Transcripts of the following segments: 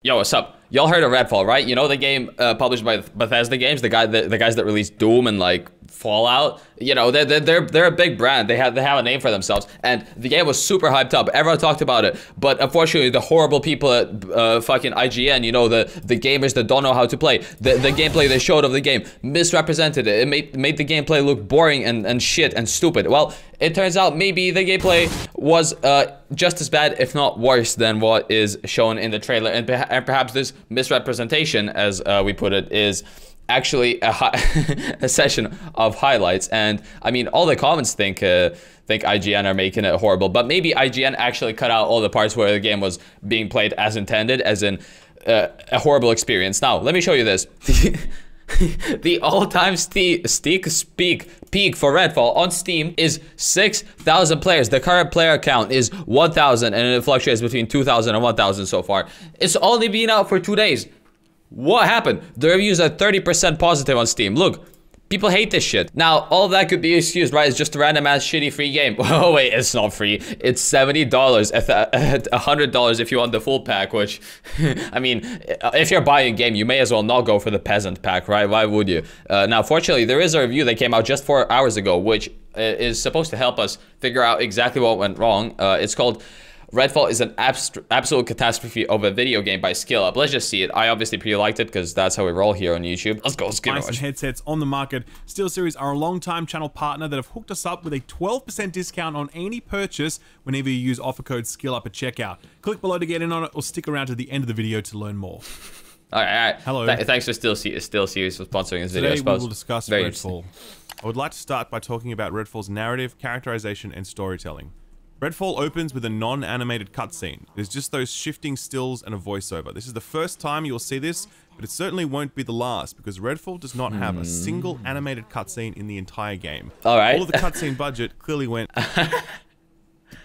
Yo, what's up? Y'all heard of Redfall, right? You know the game published by Bethesda Games, the guys that released Doom and like Fallout. You know, they're a big brand. They have a name for themselves, and the game was super hyped up. Everyone talked about it, but unfortunately, the horrible people at fucking IGN, you know, the gamers that don't know how to play, the gameplay they showed of the game misrepresented it. It made the gameplay look boring and shit and stupid. Well, it turns out maybe the gameplay was just as bad, if not worse, than what is shown in the trailer, and perhaps this misrepresentation, as we put it, is actually a session of highlights. And I mean, all the comments think IGN are making it horrible, but maybe IGN actually cut out all the parts where the game was being played as intended, as in a horrible experience. Now, let me show you this. The all-time peak for Redfall on Steam is 6,000 players. The current player count is 1,000, and it fluctuates between 2,000 and 1,000 so far. It's only been out for 2 days. What happened? The reviews are 30% positive on Steam. Look, people hate this shit. Now, all that could be excused, right? It's just a random ass shitty free game. Oh wait, it's not free. It's $70, $100 if you want the full pack, which, I mean, if you're buying a game, you may as well not go for the peasant pack, right? Why would you? Now, fortunately, there is a review that came out just 4 hours ago, which is supposed to help us figure out exactly what went wrong. It's called Redfall is an absolute catastrophe of a video game by Skill Up. Let's just see it. I obviously pretty liked it because that's how we roll here on YouTube. Let's go. Let's give it a watch. Headsets on the market. SteelSeries are a long-time channel partner that have hooked us up with a 12% discount on any purchase whenever you use offer code Skill Up at checkout. Click below to get in on it, or stick around to the end of the video to learn more. All right. Hello. Thanks for SteelSeries for sponsoring this video. Today we will discuss Redfall. I would like to start by talking about Redfall's narrative, characterization, and storytelling. Redfall opens with a non-animated cutscene. It is just those shifting stills and a voiceover. This is the first time you will see this, but it certainly won't be the last, because Redfall does not have a single animated cutscene in the entire game. All right. All of the cutscene budget clearly went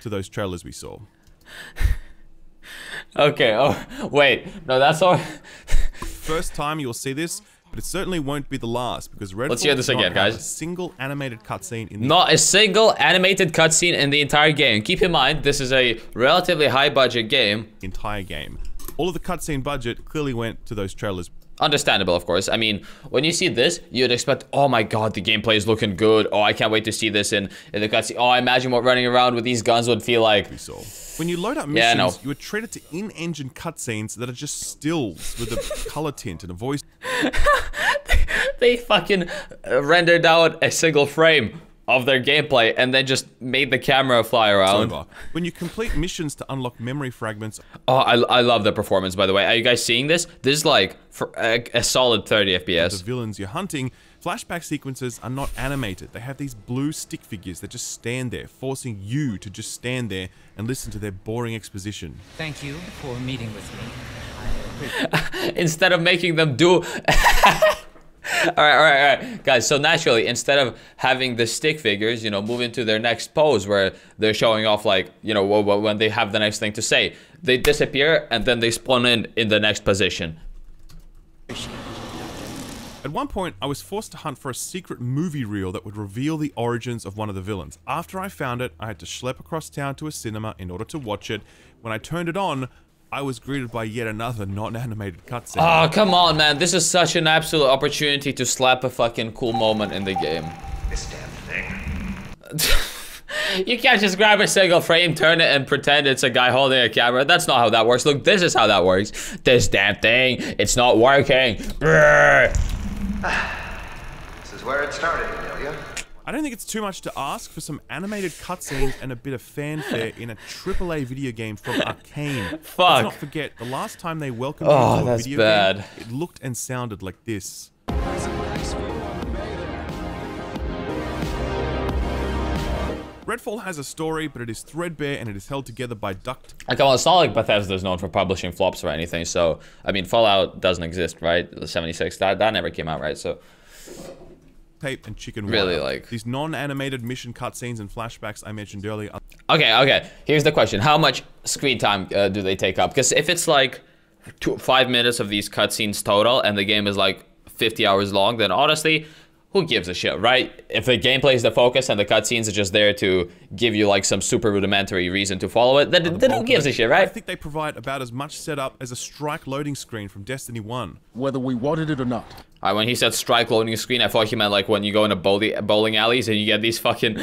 to those trailers we saw. Okay, oh, wait. No, that's all. First time you'll see this, but it certainly won't be the last, because Redfall Let's hear this again, guys. A single animated cutscene in the Not a single animated cutscene in the entire game. Keep in mind, this is a relatively high-budget game. Entire game. All of the cutscene budget clearly went to those trailers. Understandable, of course. I mean, when you see this, you'd expect, oh my god, the gameplay is looking good. Oh, I can't wait to see this in the cutscene. Oh, I imagine what running around with these guns would feel like. When you load up missions, you are treated to in-engine cutscenes that are just stills with a color tint and a voice. They fucking rendered out a single frame of their gameplay and then just made the camera fly around. When you complete missions to unlock memory fragments. Oh, I love the performance, by the way. Are you guys seeing this? This is like for a solid 30 FPS. The villains you're hunting, flashback sequences are not animated. They have these blue stick figures that just stand there, forcing you to just stand there and listen to their boring exposition. Thank you for meeting with me. Instead of making them do... All right, guys. So naturally, instead of having the stick figures, you know, move into their next pose where they're showing off, like, you know, when they have the next thing to say, they disappear and then they spawn in the next position. At one point, I was forced to hunt for a secret movie reel that would reveal the origins of one of the villains. After I found it, I had to schlep across town to a cinema in order to watch it. When I turned it on, I was greeted by yet another non-animated cutscene. Oh, come on, man. This is such an absolute opportunity to slap a fucking cool moment in the game. This damn thing. You can't just grab a single frame, turn it, and pretend it's a guy holding a camera. That's not how that works. Look, this is how that works. This damn thing, it's not working. This is where it started, Amelia. I don't think it's too much to ask for some animated cutscenes and a bit of fanfare in a AAA video game from Arcane. Fuck. Let's not forget, the last time they welcomed you to a video game, it looked and sounded like this. Redfall has a story, but it is threadbare and it is held together by duct. Come on, it's not like Bethesda's known for publishing flops or anything, so, I mean, Fallout doesn't exist, right? The 76, that never came out, right? So... tape and chicken wire. Really, like... These non-animated mission cutscenes and flashbacks I mentioned earlier. Okay. Here's the question. How much screen time do they take up? Because if it's like 5 minutes of these cutscenes total and the game is like 50 hours long, then honestly, who gives a shit, right? If the gameplay is the focus and the cutscenes are just there to give you like some super rudimentary reason to follow it, then who gives a shit, right? I think they provide about as much setup as a strike loading screen from Destiny 1. Whether we wanted it or not. When he said strike loading screen, I thought he meant like when you go into bowling alleys and you get these fucking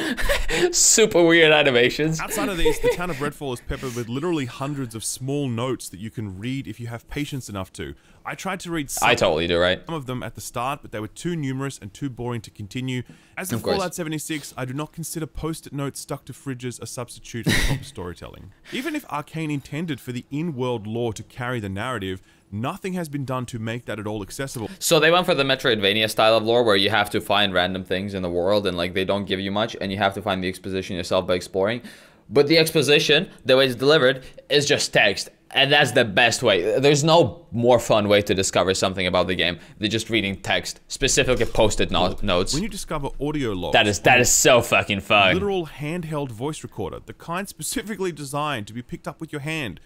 super weird animations. Outside of these, the town of Redfall is peppered with literally hundreds of small notes that you can read if you have patience enough to. I tried to read I totally do, right? some of them at the start, but they were too numerous and too boring to continue. As in Fallout 76, I do not consider post-it notes stuck to fridges a substitute for proper storytelling. Even if Arcane intended for the in-world lore to carry the narrative, nothing has been done to make that at all accessible. So they went for the Metroidvania style of lore where you have to find random things in the world and like they don't give you much and you have to find the exposition yourself by exploring. But the exposition, the way it's delivered, is just text. And that's the best way. There's no more fun way to discover something about the game than just reading text, specifically post-it notes. When you discover audio logs, that is so fucking fun. Literal handheld voice recorder, the kind specifically designed to be picked up with your hand.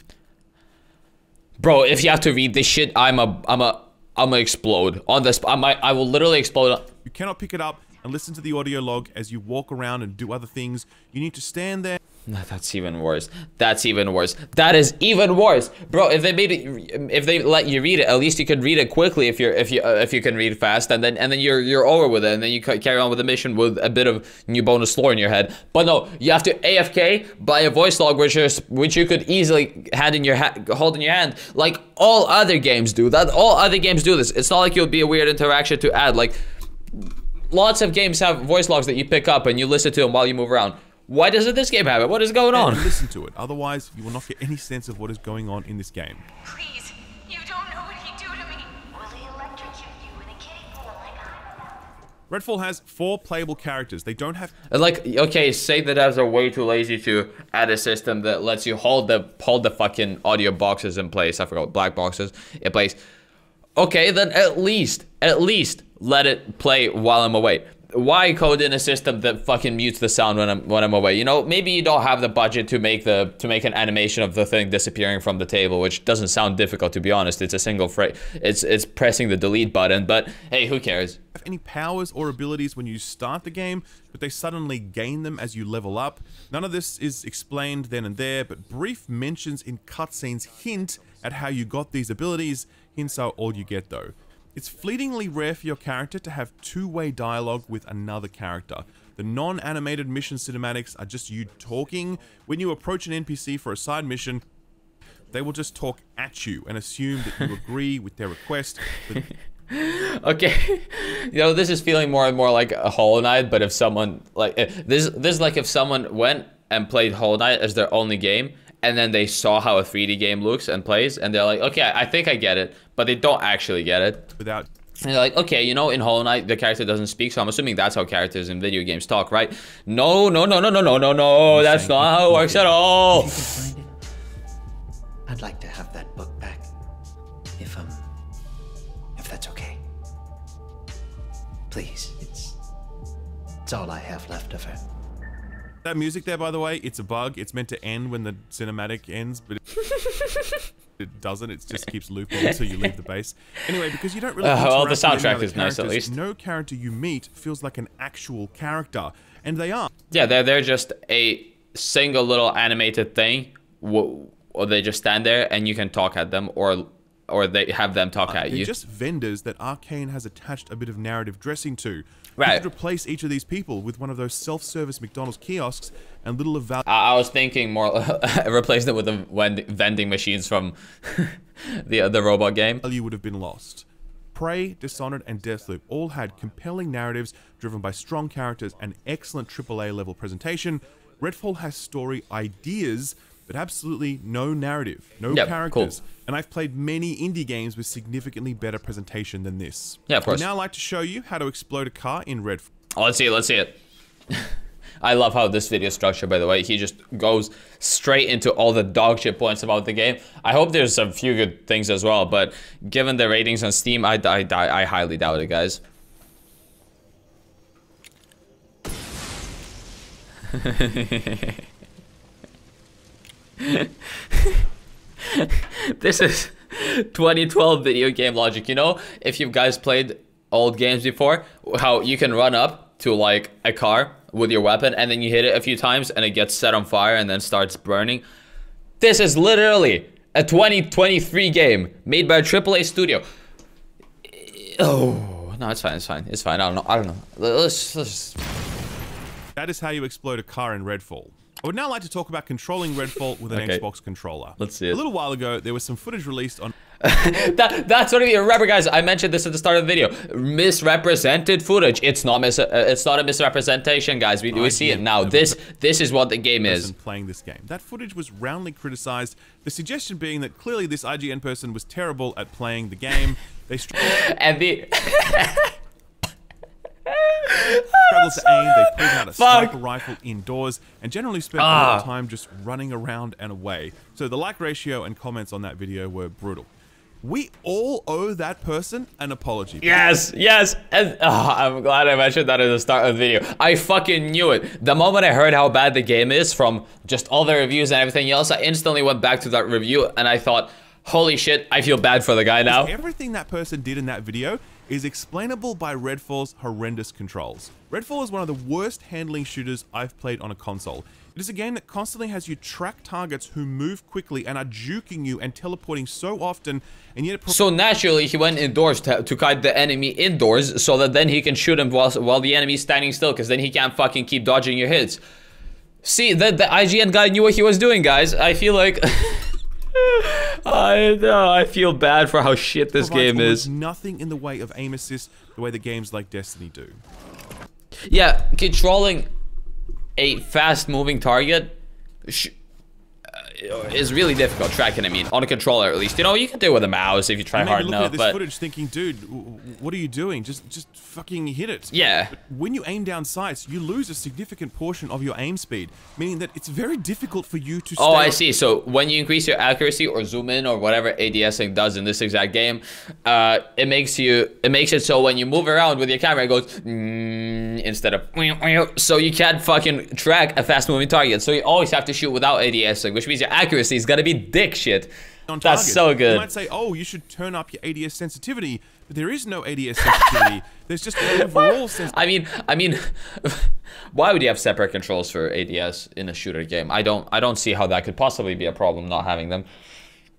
Bro, if you have to read this shit, I'm a explode on this. I will literally explode. You cannot pick it up and listen to the audio log as you walk around and do other things. You need to stand there. That's even worse. That's even worse. That is even worse, bro. If they made it, if they let you read it, at least you could read it quickly. If you can read fast, and then you're over with it, and then you carry on with the mission with a bit of new bonus lore in your head. But no, you have to AFK by a voice log, which you could easily hold in your hand, like all other games do. All other games do this. It's not like you'll be a weird interaction to add. Like lots of games have voice logs that you pick up and you listen to them while you move around. Why doesn't this game have it? What is going on? Listen to it. Otherwise, you will not get any sense of what is going on in this game. Please, you don't know what he'd do to me. Will he electrocute you in a kiddie pool like I will? Redfall has 4 playable characters. They don't have... Like, okay, say the devs are way too lazy to add a system that lets you hold the fucking audio boxes in place. I forgot, black boxes in place. Okay, then at least let it play while I'm away. Why code in a system that fucking mutes the sound when I'm away? You know, maybe you don't have the budget to make an animation of the thing disappearing from the table, which doesn't sound difficult, to be honest. It's a single phrase. It's pressing the delete button, but hey, who cares? Have any powers or abilities when you start the game, but they suddenly gain them as you level up. None of this is explained then and there, but brief mentions in cutscenes hint at how you got these abilities. Hints are all you get though. It's fleetingly rare for your character to have two-way dialogue with another character. The non-animated mission cinematics are just you talking. When you approach an NPC for a side mission, they will just talk at you and assume that you agree with their request. Okay, you know, this is feeling more and more like a Hollow Knight, but if someone, like, this is like if someone went and played Hollow Knight as their only game, and then they saw how a 3D game looks and plays, and they're like, okay, I think I get it, but they don't actually get it. Without... And they're like, okay, you know, in Hollow Knight, the character doesn't speak, so I'm assuming that's how characters in video games talk, right? No, that's not how it works at all. If you can find it, I'd like to have that book back. If that's okay. Please, it's all I have left of her. That music there, by the way, it's a bug. It's meant to end when the cinematic ends, but it doesn't. It just keeps looping until you leave the base. Anyway, because you don't really well, the interact with any soundtrack other is nice, at characters, least. no character you meet feels like an actual character, and they are. Yeah, they're just a single little animated thing, or they just stand there and you can talk at them, or they have them talk at They're you. just vendors that Arcane has attached a bit of narrative dressing to. Right. You could replace each of these people with one of those self-service McDonald's kiosks and little of value. I was thinking more replace them with the vending machines from the robot game. Value would have been lost. Prey, Dishonored, and Deathloop all had compelling narratives driven by strong characters and excellent AAA level presentation. Redfall has story ideas, but absolutely no narrative, no characters. Cool. And I've played many indie games with significantly better presentation than this. Yeah, of course. I'd now like to show you how to explode a car in Redfall. Oh, let's see it. I love how this video is structured, by the way. He just goes straight into all the dog shit points about the game. I hope there's a few good things as well, but given the ratings on Steam, I highly doubt it, guys. This is 2012 video game logic. You know, if you guys played old games before, how you can run up to like a car with your weapon and then you hit it a few times and it gets set on fire and then starts burning. This is literally a 2023 game made by a AAA studio. Oh, no, it's fine, it's fine, it's fine. I don't know. Let's That is how you explode a car in Redfall. I would now like to talk about controlling Redfall with an Xbox controller. Let's see it. A little while ago, there was some footage released on... That's what I mean. Remember, guys, I mentioned this at the start of the video. Misrepresented footage. It's not a misrepresentation, guys. We see it now. This is what the game is. Playing this game. That footage was roundly criticized. The suggestion being that clearly this IGN person was terrible at playing the game. They and the struggled to aim. They pulled out a sniper rifle indoors and generally spent a lot of time just running around and away. So the like ratio and comments on that video were brutal. We all owe that person an apology. Yes, yes. And, I'm glad I mentioned that at the start of the video. I fucking knew it. The moment I heard how bad the game is from just all the reviews and everything else, I instantly went back to that review and I thought, holy shit, I feel bad for the guy now. Everything that person did in that video is explainable by Redfall's horrendous controls. Redfall is one of the worst handling shooters I've played on a console. It is a game that constantly has you track targets who move quickly and are juking you and teleporting so often, and yet so naturally he went indoors to guide the enemy indoors so that then he can shoot him while the enemy's standing still, because then he can't fucking keep dodging your hits. See, the IGN guy knew what he was doing, guys. I feel like... I feel bad for how shit this game is. Nothing in the way of aim assist the way the games like Destiny do. Yeah, controlling a fast-moving target is really difficult tracking. I mean, on a controller at least. You know, you can do it with a mouse if you try hard enough. At this footage, thinking, dude, what are you doing? Just fucking hit it. Yeah. But when you aim down sights, you lose a significant portion of your aim speed, meaning that it's very difficult for you to. Oh, I see. So when you increase your accuracy or zoom in or whatever ADSing does in this exact game, it makes it so when you move around with your camera, it goes instead of so you can't fucking track a fast-moving target. So you always have to shoot without ADSing, which means your accuracy is gonna be dick shit. That's so good. You might say, oh, you should turn up your ADS sensitivity, but there is no ADS sensitivity. There's just an overall sensitivity. I mean, why would you have separate controls for ADS in a shooter game? I don't see how that could possibly be a problem not having them.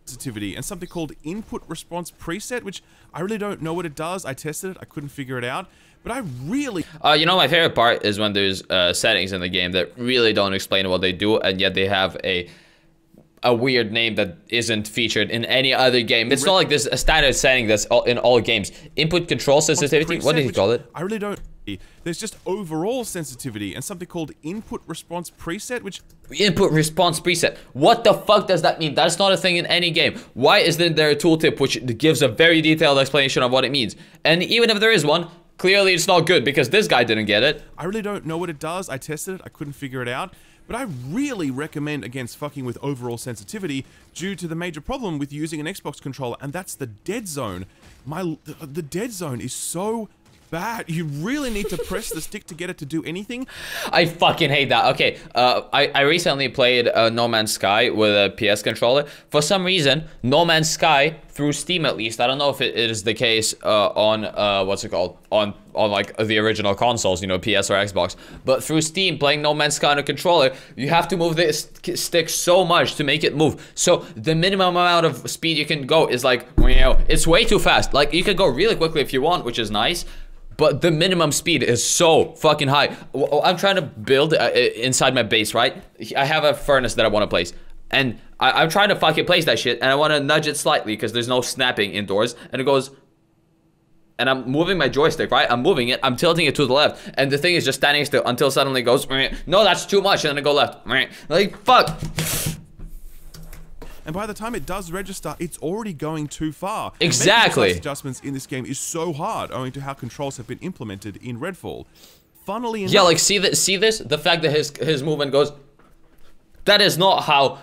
Sensitivity and something called input response preset, which I really don't know what it does. I tested it, I couldn't figure it out, but I really... you know, my favorite part is when there's settings in the game that really don't explain what they do, and yet they have a weird name that isn't featured in any other game. It's not like there's a standard setting that's in all games. Input control sensitivity, what did he call it? I really don't... There's just overall sensitivity and something called input response preset, which... Input response preset. What the fuck does that mean? That's not a thing in any game. Why isn't there a tooltip which gives a very detailed explanation of what it means? And even if there is one, clearly it's not good because this guy didn't get it. I really don't know what it does. I tested it, I couldn't figure it out. But I really recommend against fucking with overall sensitivity due to the major problem with using an Xbox controller, and that's the dead zone. The dead zone is so bad. You really need to press the stick to get it to do anything. I fucking hate that. Okay, I recently played No Man's Sky with a PS controller. For some reason, No Man's Sky, through Steam at least, I don't know if it is the case on, what's it called? On like the original consoles, you know, PS or Xbox. But through Steam, playing No Man's Sky on a controller, you have to move the stick so much to make it move. So the minimum amount of speed you can go is like, you know, it's way too fast. Like, you can go really quickly if you want, which is nice. But the minimum speed is so fucking high. I'm trying to build inside my base, right? I have a furnace that I want to place. And I'm trying to fucking place that shit. And I want to nudge it slightly because there's no snapping indoors. And it goes... And I'm moving my joystick, right? I'm moving it. I'm tilting it to the left. And the thing is just standing still until suddenly it goes... No, that's too much. And then it go left. Like, fuck. And by the time it does register, it's already going too far. Exactly. Making adjustments in this game is so hard, owing to how controls have been implemented in Redfall. Funnily enough... Yeah, like, see this? The fact that his movement goes... That is not how...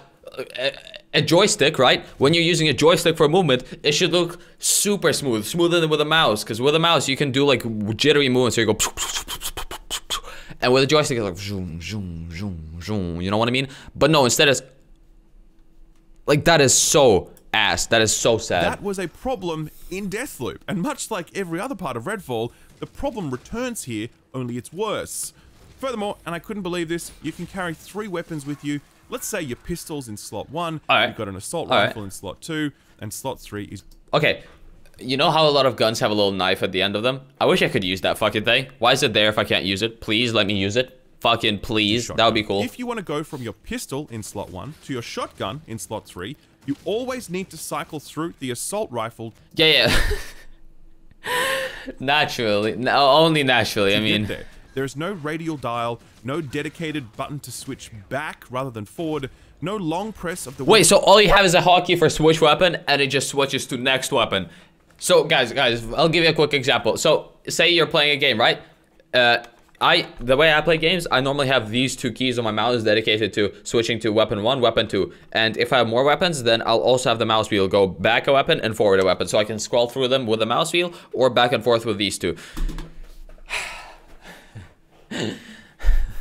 A joystick, right? When you're using a joystick for movement, it should look super smooth. Smoother than with a mouse. Because with a mouse, you can do, like, jittery movements. So you go... And with a joystick, it's like... Zoom, zoom, zoom, zoom. You know what I mean? But no, instead it's... Like, that is so ass. That is so sad. That was a problem in Deathloop, and much like every other part of Redfall, the problem returns here, only it's worse. Furthermore, and I couldn't believe this, you can carry 3 weapons with you. Let's say your pistol's in slot 1, you've got an assault rifle in slot 2, and slot 3 is... Okay, you know how a lot of guns have a little knife at the end of them? I wish I could use that fucking thing. Why is it there if I can't use it? Please let me use it. Fucking please. That would be cool. If you want to go from your pistol in slot 1 to your shotgun in slot 3, you always need to cycle through the assault rifle. Yeah. Naturally. No, only naturally, I mean. There is no radial dial, no dedicated button to switch back rather than forward, no long press of the... Wait, so all you have is a hotkey for switch weapon, and it just switches to next weapon. So, guys, I'll give you a quick example. So, say you're playing a game, right? The way I play games, I normally have these 2 keys on my mouse dedicated to switching to weapon 1, weapon 2. And if I have more weapons, then I'll also have the mouse wheel go back a weapon and forward a weapon. So I can scroll through them with the mouse wheel or back and forth with these 2.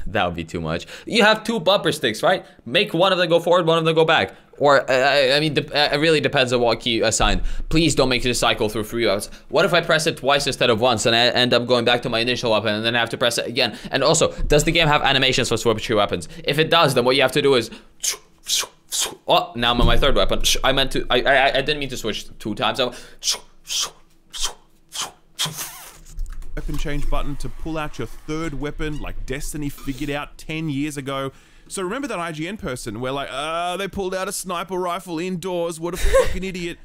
That would be too much. You have 2 bumper sticks, right? Make one of them go forward, one of them go back. Or, I mean, it really depends on what key you assign. Please don't make it a cycle through 3 routes. What if I press it twice instead of once and I end up going back to my initial weapon and then I have to press it again? And also, does the game have animations for switching weapons? If it does, then what you have to do is... Oh, now I'm on my 3rd weapon. I didn't mean to switch 2 times. Weapon change button to pull out your 3rd weapon like Destiny figured out 10 years ago. So remember that IGN person where like, they pulled out a sniper rifle indoors, what a fucking idiot.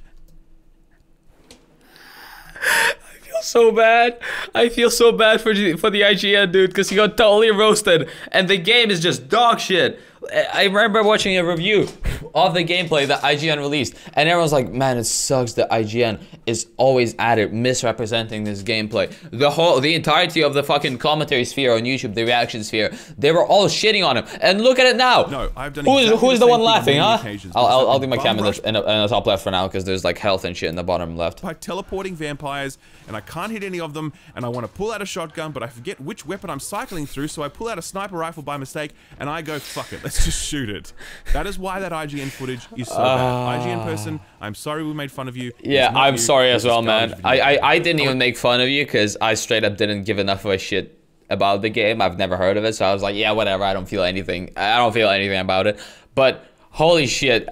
I feel so bad. I feel so bad for the IGN dude because he got totally roasted and the game is just dog shit. I remember watching a review of the gameplay that IGN released and everyone's like, man, it sucks that IGN is always at it misrepresenting this gameplay. The entirety of the fucking commentary sphere on YouTube, the reaction sphere, they were all shitting on him. And look at it now. No, I've done who's the one laughing, huh? I'll do my cam in rush the top left for now because there's like health and shit in the bottom left. by teleporting vampires and I can't hit any of them and I want to pull out a shotgun but I forget which weapon I'm cycling through, so I pull out a sniper rifle by mistake and I go, fuck it, let's just shoot it. That is why that IGN footage is so bad. IGN person, I'm sorry we made fun of you. Yeah, I'm sorry as well, man. I didn't even make fun of you because I straight up didn't give enough of a shit about the game. I've never heard of it, so I was like, yeah, whatever. I don't feel anything. I don't feel anything about it. But holy shit.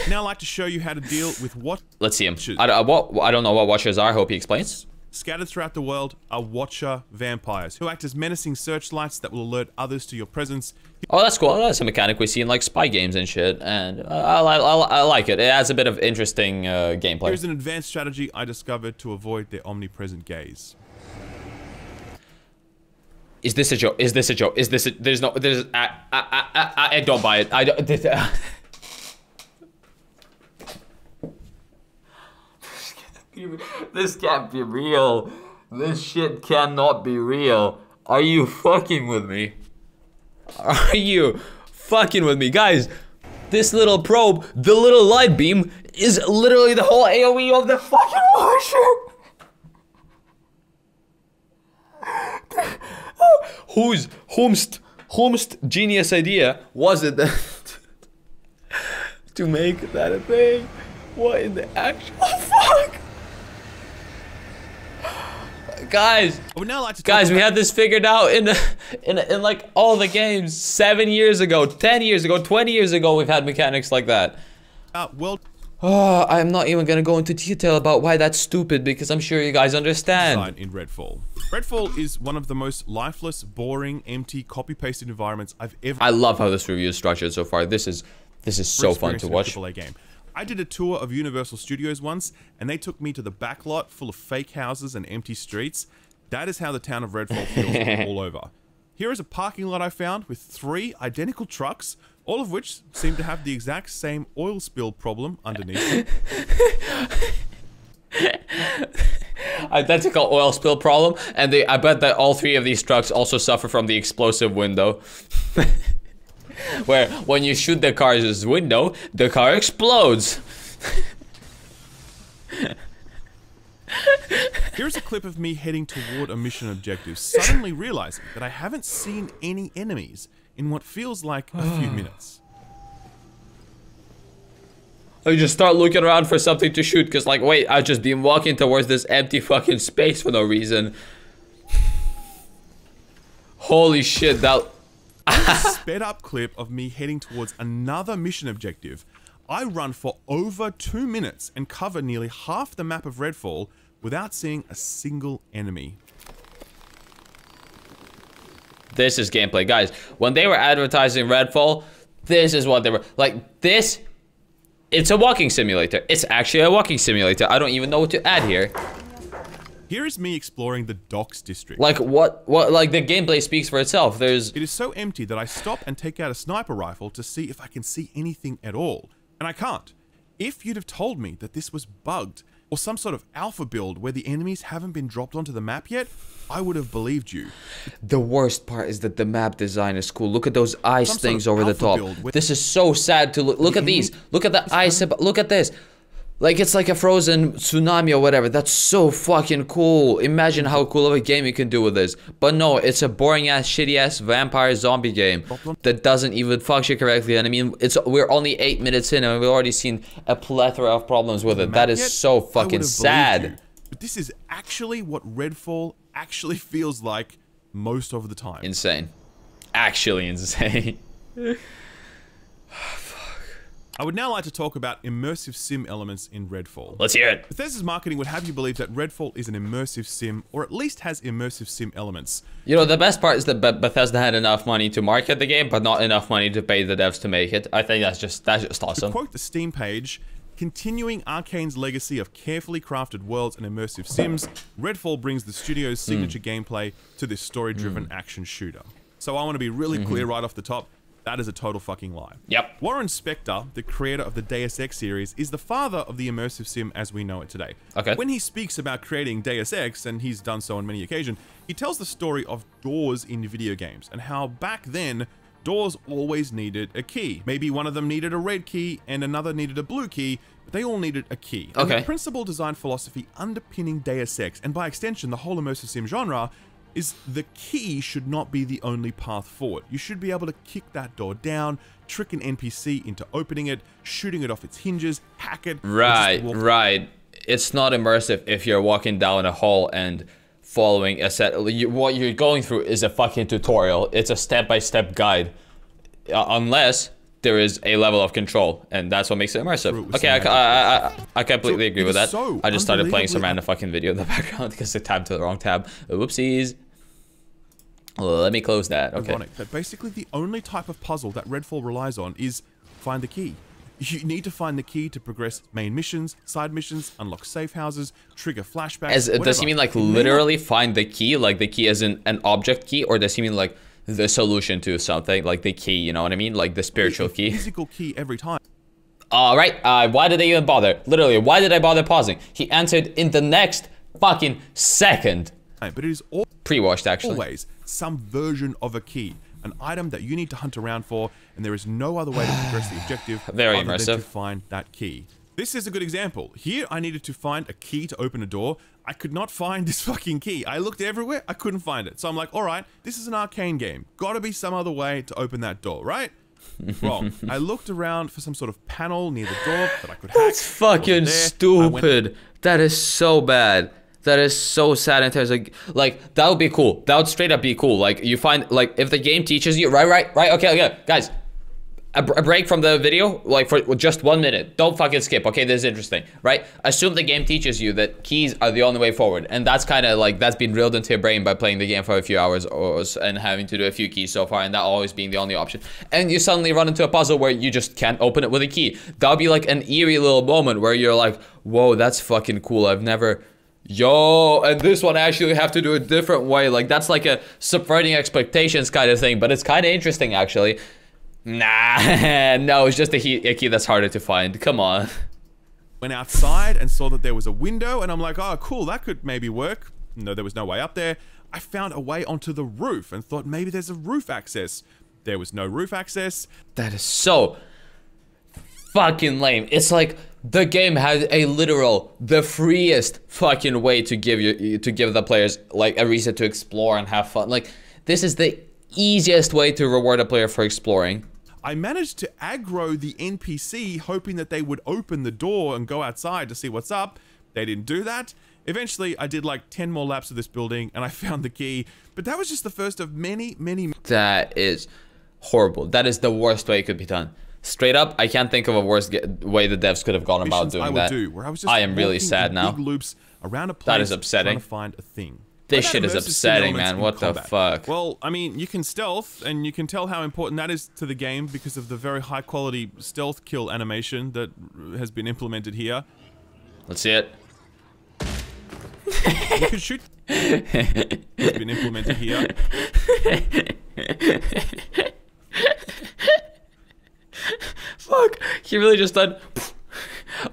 Now I'd like to show you how to deal with what... Let's see him. I don't know what watchers are. I hope he explains. Scattered throughout the world are watcher vampires who act as menacing searchlights that will alert others to your presence. Oh, that's cool. That's a mechanic we see in like spy games and shit, and I like it. It adds a bit of interesting gameplay. Here's an advanced strategy I discovered to avoid their omnipresent gaze. Is this a joke? Is this a joke? Is this a, there's no, there's, I don't buy it. I don't, this can't be real. This shit cannot be real. Are you fucking with me? Are you fucking with me? Guys, this little probe, the little light beam, is literally the whole AoE of the fucking washer. Whomst genius idea was it to make that a thing? What in the actual fuck? Guys, I would now like to guys, we had this figured out in like all the games 7 years ago, 10 years ago, 20 years ago. We've had mechanics like that. I'm not even gonna go into detail about why that's stupid because I'm sure you guys understand. In Redfall. Redfall is one of the most lifeless, boring, empty, copy-pasted environments I've ever. I love how this review is structured so far. This is so fun to watch. Game. I did a tour of Universal Studios once, and they took me to the back lot full of fake houses and empty streets. That is how the town of Redfall feels all over. Here is a parking lot I found with 3 identical trucks, all of which seem to have the exact same oil spill problem underneath them. Identical oil spill problem, and I bet that all 3 of these trucks also suffer from the explosive window. Where when you shoot the car's window, the car explodes. Here's a clip of me heading toward a mission objective, suddenly realizing that I haven't seen any enemies in what feels like a few minutes. I just start looking around for something to shoot because, like, wait, I've just been walking towards this empty fucking space for no reason. Holy shit, that... Sped up clip of me heading towards another mission objective. I run for over 2 minutes and cover nearly half the map of Redfall without seeing a single enemy. This is gameplay, guys. When they were advertising Redfall, this is what they were like. This, it's a walking simulator. It's actually a walking simulator. I don't even know what to add here. Here is me exploring the Docks district. Like what like the gameplay speaks for itself. There's... It is so empty that I stop and take out a sniper rifle to see if I can see anything at all. And I can't. If you'd have told me that this was bugged or some sort of alpha build where the enemies haven't been dropped onto the map yet, I would have believed you. The worst part is that the map design is cool. Look at those ice things over the top. This is so sad to look. Look at these. Look at the ice. Look at this. Like, it's like a frozen tsunami or whatever. That's so fucking cool. Imagine how cool of a game you can do with this. But no, it's a boring ass, shitty ass vampire zombie game that doesn't even function correctly. And I mean, we're only 8 minutes in and we've already seen a plethora of problems with it. That is so fucking sad. But this is actually what Redfall actually feels like most of the time. Insane. Actually insane. I would now like to talk about immersive sim elements in Redfall. Let's hear it. Bethesda's marketing would have you believe that Redfall is an immersive sim, or at least has immersive sim elements. You know, the best part is that Bethesda had enough money to market the game, but not enough money to pay the devs to make it. I think that's just awesome. To quote the Steam page, continuing Arcane's legacy of carefully crafted worlds and immersive sims, Redfall brings the studio's signature gameplay to this story-driven action shooter. So I want to be really clear right off the top. That is a total fucking lie. Yep. Warren Spector, the creator of the Deus Ex series, is the father of the immersive sim as we know it today. Okay. When he speaks about creating Deus Ex, and he's done so on many occasions, he tells the story of doors in video games and how back then, doors always needed a key. Maybe one of them needed a red key and another needed a blue key, but they all needed a key. And the principal design philosophy underpinning Deus Ex, and by extension the whole immersive sim genre, is the key should not be the only path forward. You should be able to kick that door down, trick an NPC into opening it, shooting it off its hinges, hack it. Right. It's not immersive if you're walking down a hall and following a set. What you're going through is a fucking tutorial. It's a step-by-step guide. Unless there is a level of control, and that's what makes it immersive. Okay, I completely agree with that. I just started playing some random fucking video in the background because I tabbed to the wrong tab. Whoopsies. Let me close that. Okay. Ironic that basically the only type of puzzle that Redfall relies on is find the key. You need to find the key to progress main missions, side missions, unlock safe houses, trigger flashbacks, does he mean like literally find the key? Like the key as in an object key? Or does he mean like the solution to something? Like the key, you know what I mean? Like the spiritual key? Physical key every time. Alright, why did I even bother? Literally, why did I bother pausing? He answered in the next fucking second. But it is pre-washed actually. Always some version of a key. An item that you need to hunt around for, and there is no other way to progress the objective Very other immersive. than to find that key. This is a good example. Here I needed to find a key to open a door. I could not find this fucking key. I looked everywhere, I couldn't find it. So I'm like, alright, this is an arcane game. Gotta be some other way to open that door, right? Wrong. I looked around for some sort of panel near the door that I could hack. That's fucking stupid. That is so bad. That is so sad in terms of, like, that would be cool. That would straight up be cool. Like, you find, like, if the game teaches you, right, okay, guys, a break from the video, like, for just 1 minute. Don't fucking skip, okay? This is interesting, right? Assume the game teaches you that keys are the only way forward. And that's kind of, like, that's been drilled into your brain by playing the game for a few hours and having to do a few keys so far, and that always being the only option. And you suddenly run into a puzzle where you just can't open it with a key. That would be, like, an eerie little moment where you're like, whoa, that's fucking cool. I've never... Yo, and this one I actually have to do a different way. Like, that's like a subverting expectations kind of thing, but it's kind of interesting, actually. Nah, no, it's just a key that's harder to find. Come on. Went outside and saw that there was a window, and I'm like, oh, cool, that could maybe work. No, there was no way up there. I found a way onto the roof and thought maybe there's a roof access. There was no roof access. That is so fucking lame. It's like the game had a literal, the freest fucking way to give the players like a reason to explore and have fun. Like, this is the easiest way to reward a player for exploring. I managed to aggro the NPC, hoping that they would open the door and go outside to see what's up. They didn't do that. Eventually, I did like 10 more laps of this building and I found the key. But that was just the first of many. That is horrible. That is the worst way it could be done. Straight up, I can't think of a worse way the devs could have gone about doing that. I am really sad now. Big loops around a place that is upsetting. trying to find a thing. This shit is upsetting, man. What the fuck? Well, I mean, you can stealth, and you can tell how important that is to the game because of the very high quality stealth kill animation that has been implemented here. Let's see it. You can shoot. It's been implemented here. Fuck, he really just done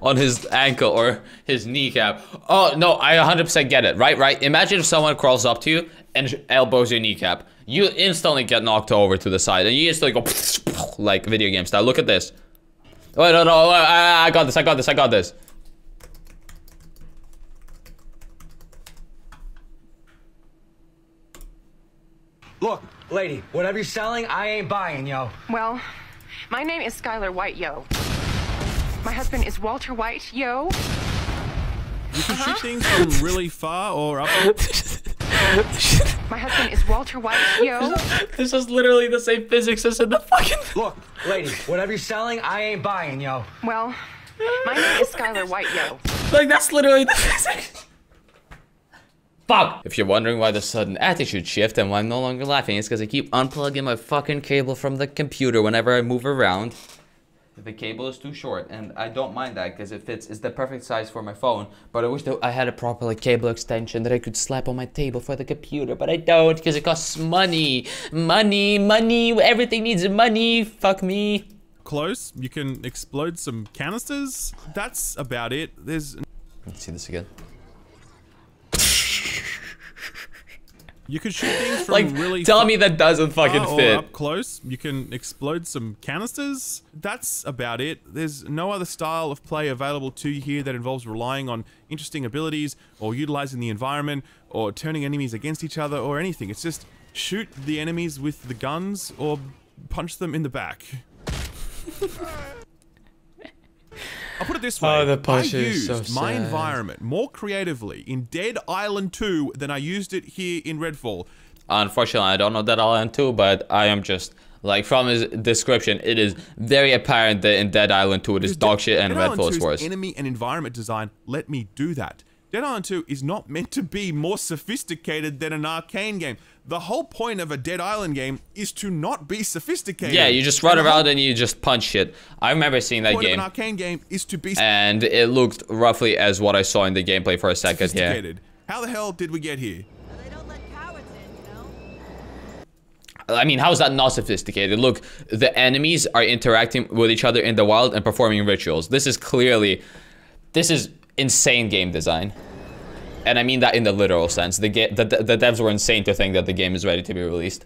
on his ankle or his kneecap. Oh, no, I 100% get it, right? Imagine if someone crawls up to you and elbows your kneecap. You instantly get knocked over to the side and you instantly go like video game style. Look at this. Oh, no, I got this. Look, lady, whatever you're selling, I ain't buying, yo. Well, my name is Skylar White, yo. My husband is Walter White, yo. You can shoot things from really far or up. My husband is Walter White, yo. This is literally the same physics as in the fucking... Look, lady, whatever you're selling, I ain't buying, yo. Well, my name is Skylar White, yo. Like, that's literally the physics. Fuck! If you're wondering why the sudden attitude shift and why I'm no longer laughing, it's because I keep unplugging my fucking cable from the computer whenever I move around. The cable is too short, and I don't mind that because it fits. It's the perfect size for my phone, but I wish that I had a proper like cable extension that I could slap on my table for the computer, but I don't because it costs money. Money, everything needs money. Fuck me. Close. You can explode some canisters. That's about it. There's... Let's see this again. You can shoot things from like, really tell me that doesn't fucking fit. Up close, you can explode some canisters. That's about it. There's no other style of play available to you here that involves relying on interesting abilities or utilizing the environment or turning enemies against each other or anything. It's just shoot the enemies with the guns or punch them in the back. I'll put it this way, I used my environment more creatively in Dead Island 2 than I used it here in Redfall. Unfortunately, I don't know Dead Island 2, but I am just, like, from his description, it is very apparent that in Dead Island 2 it is dog shit and Redfall is worse. Enemy and environment design let me do that. Dead Island 2 is not meant to be more sophisticated than an arcane game. The whole point of a Dead Island game is to not be sophisticated. Yeah, you just run around and you just punch shit. I remember seeing that game. An arcane game is to be and it looked roughly as what I saw in the gameplay for a second here. How the hell did we get here? They don't let cowards in, you know? I mean, how is that not sophisticated? Look, the enemies are interacting with each other in the wild and performing rituals. This is insane game design. And I mean that in the literal sense. The devs were insane to think that the game is ready to be released.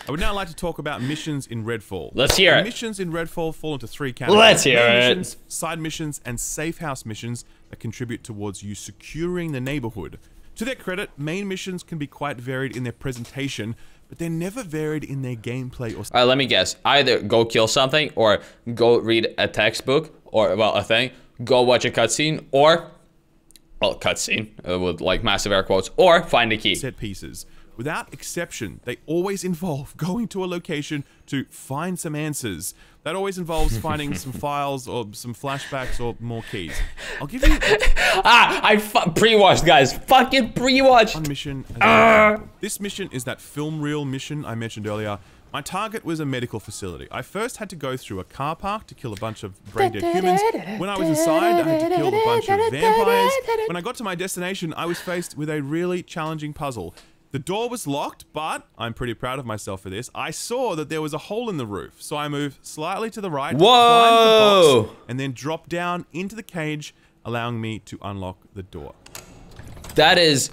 I would now like to talk about missions in Redfall. Let's hear it. Missions in Redfall fall into 3 categories. Let's hear it. Missions, side missions, and safe house missions that contribute towards you securing the neighborhood. To their credit, main missions can be quite varied in their presentation, but they're never varied in their gameplay or... Alright, let me guess. Either go kill something, or go read a textbook, or, well, a thing, go watch a cutscene, or... well, cutscene, with, like, massive air quotes, or find a key. Set pieces. Without exception, they always involve going to a location to find some answers. That always involves finding some files or some flashbacks or more keys. I'll give you... I pre-watched, guys. Fucking pre-watched. One mission. This mission is that film reel mission I mentioned earlier. My target was a medical facility. I first had to go through a car park to kill a bunch of brain-dead humans. When I was inside, I had to kill a bunch of vampires. When I got to my destination, I was faced with a really challenging puzzle. The door was locked, but I'm pretty proud of myself for this. I saw that there was a hole in the roof, so I moved slightly to the right, climbed the box, and then dropped down into the cage, allowing me to unlock the door. That is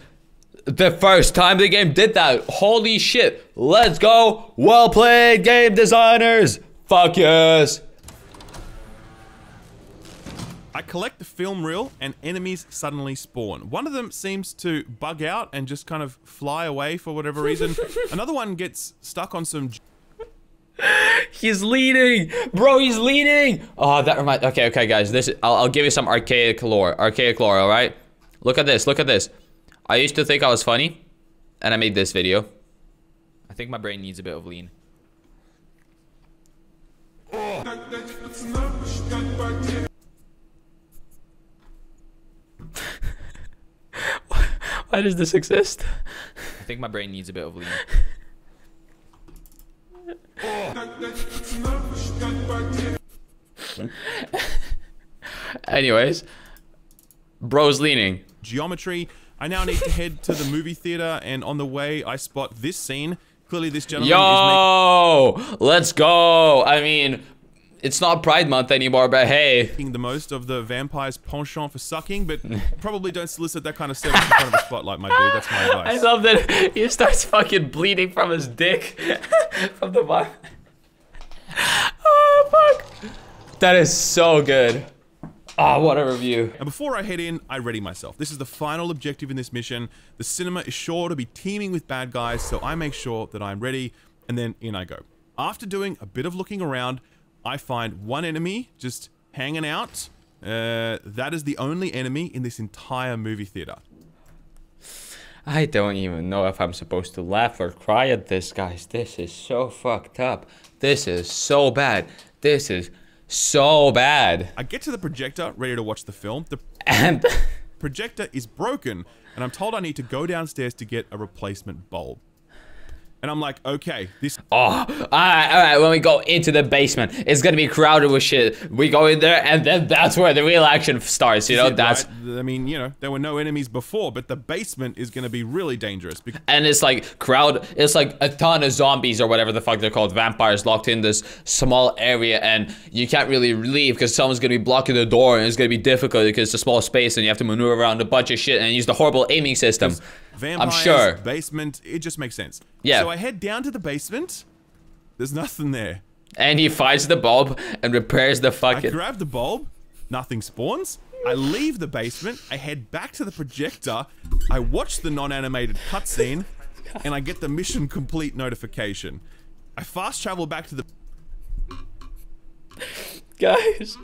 the first time the game did that. Holy shit. Let's go. Well played, game designers. Fuck yes. I collect the film reel and enemies suddenly spawn. One of them seems to bug out and just kind of fly away for whatever reason. Another one gets stuck on some... He's leaning, bro. He's leaning. Oh, that reminds. Okay, guys. I'll give you some archaic lore. All right. Look at this. Look at this. I used to think I was funny, and I made this video. I think my brain needs a bit of lean. Why does this exist? I think my brain needs a bit of lean. Anyways, bro's leaning. Geometry. I now need to head to the movie theater, and on the way, I spot this scene. Clearly, this gentleman is making... Let's go. I mean, it's not Pride Month anymore, but hey. Making the most of the vampire's penchant for sucking, but probably don't solicit that kind of service in front of a spotlight, my dude. That's my advice. I love that he starts fucking bleeding from his dick. From the bottom. Oh, fuck. That is so good. Oh, what a review. And before I head in, I ready myself. This is the final objective in this mission. The cinema is sure to be teeming with bad guys, so I make sure that I'm ready, and then in I go. After doing a bit of looking around, I find one enemy just hanging out. That is the only enemy in this entire movie theater. I don't even know if I'm supposed to laugh or cry at this, guys. This is so fucked up. This is so bad. This is so bad. I get to the projector, ready to watch the film. The projector is broken, and I'm told I need to go downstairs to get a replacement bulb. And I'm like, okay, this... Oh, all right, when we go into the basement, it's gonna be crowded with shit. We go in there, and then that's where the real action starts, you know? That's... Right? I mean, you know, there were no enemies before, but the basement is gonna be really dangerous. And it's like it's like a ton of zombies or whatever the fuck they're called, vampires locked in this small area, and you can't really leave because someone's gonna be blocking the door, and it's gonna be difficult because it's a small space, and you have to maneuver around a bunch of shit and use the horrible aiming system. Vampires, I'm sure. Basement, it just makes sense. Yeah. So I head down to the basement. There's nothing there. And he finds the bulb and repairs the fucking... I grab the bulb. Nothing spawns. I leave the basement. I head back to the projector. I watch the non-animated cutscene. And I get the mission complete notification. I fast travel back to the... Guys,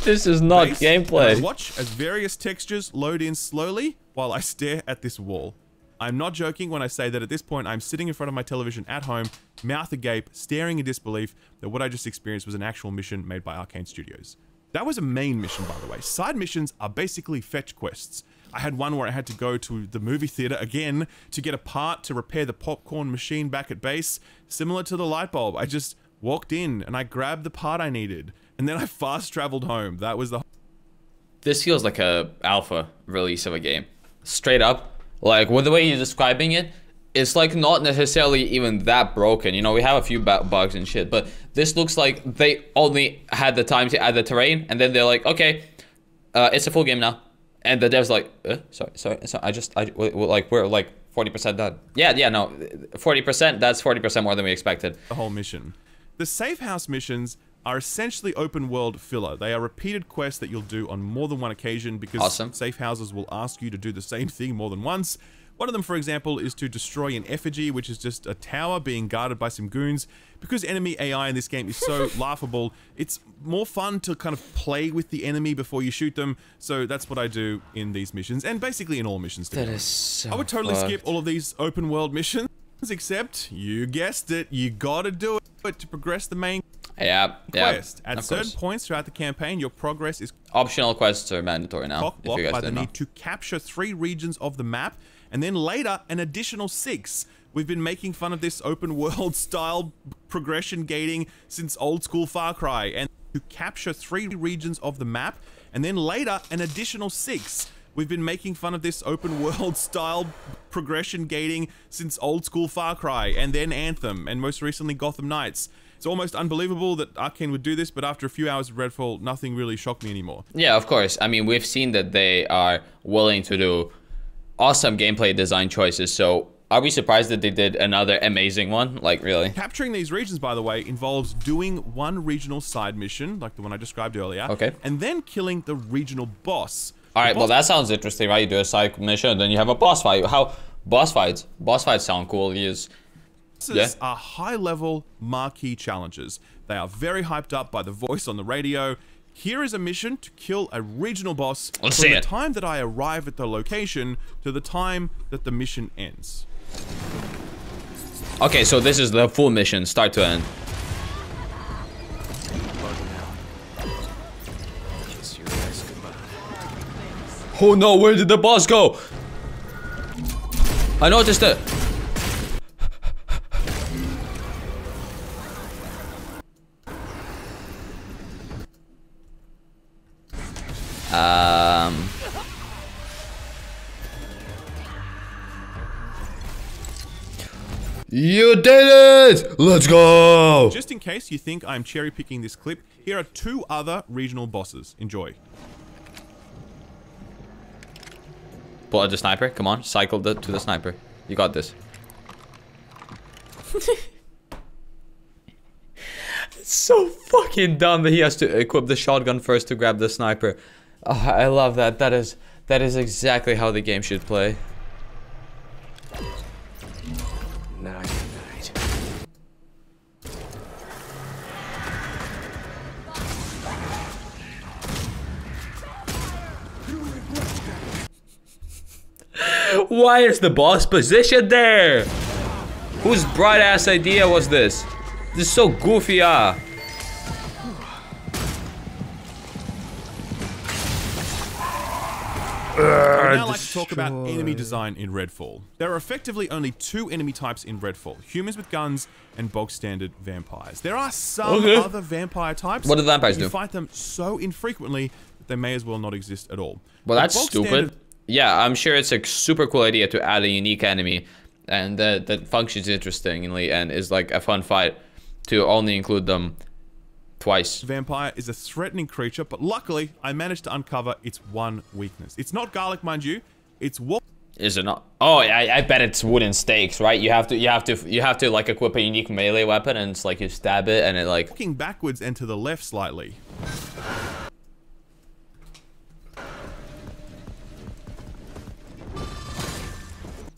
this is not gameplay. I watch as various textures load in slowly while I stare at this wall. I'm not joking when I say that at this point I'm sitting in front of my television at home, mouth agape, staring in disbelief that what I just experienced was an actual mission made by Arcane Studios. That was a main mission, by the way. Side missions are basically fetch quests. I had one where I had to go to the movie theater again to get a part to repair the popcorn machine back at base, similar to the light bulb. I just walked in and I grabbed the part I needed, and then I fast traveled home. That was the... This feels like a alpha release of a game. Straight up. Like, with the way you're describing it, it's like not necessarily even that broken. You know, we have a few bugs and shit, but this looks like they only had the time to add the terrain, and then they're like, okay, it's a full game now. And the dev's like, sorry, we're like 40% done. Yeah, no, 40%, that's 40% more than we expected. The whole mission. The safe house missions are essentially open world filler. They are repeated quests that you'll do on more than one occasion because safe houses will ask you to do the same thing more than once. One of them, for example, is to destroy an effigy, which is just a tower being guarded by some goons. Because enemy AI in this game is so laughable, it's more fun to kind of play with the enemy before you shoot them. So that's what I do in these missions, and basically in all missions. That is so I would totally skip all of these open world missions, except, you guessed it, you gotta do it to progress the main quest. At certain points throughout the campaign, your progress is... Optional quests are mandatory now, blocked by the need to capture 3 regions of the map, and then later, an additional 6. We've been making fun of this open world style progression gating since old school Far Cry, and to capture 3 regions of the map, and then later, an additional 6. We've been making fun of this open world style progression gating since old school Far Cry, and then Anthem, and most recently Gotham Knights. It's almost unbelievable that Arcane would do this, but after a few hours of Redfall, nothing really shocked me anymore. Yeah, of course. I mean, we've seen that they are willing to do awesome gameplay design choices, so Are we surprised that they did another amazing one? Like, really? Capturing these regions, by the way, involves doing one regional side mission, like the one I described earlier. Okay. And then killing the regional boss. Alright, well that sounds interesting, right? You do a side mission, and then you have a boss fight. How... Boss fights sound cool. Use... Bosses are high-level marquee challenges. They are very hyped up by the voice on the radio. Here is a mission to kill a regional boss from the time that I arrive at the location to the time that the mission ends. Okay, so this is the full mission, start to end. Oh no, where did the boss go? I noticed it. You did it! Let's go! Just in case you think I'm cherry picking this clip, here are 2 other regional bosses. Enjoy. Pull out the sniper. Come on, cycle to the sniper. You got this. It's so fucking dumb that he has to equip the shotgun first to grab the sniper. Oh, I love that. That is exactly how the game should play. Night. Why is the boss positioned there? Whose bright ass idea was this? This is so goofy, ah. I would now like to talk about enemy design in Redfall. There are effectively only 2 enemy types in Redfall. Humans with guns and bog standard vampires. There are some other vampire types. What do the vampires You do? fight them so infrequently that they may as well not exist at all. Well, that's bog stupid. standard- Yeah, I'm sure it's a super cool idea to add a unique enemy and that functions interestingly and is like a fun fight to only include them twice. Vampire is a threatening creature, but luckily I managed to uncover its one weakness. It's not garlic, mind you. It's what? Is it not? Oh, I bet it's wooden stakes, right? You have to like equip a unique melee weapon, and it's like you stab it, and it like Walking backwards and to the left slightly.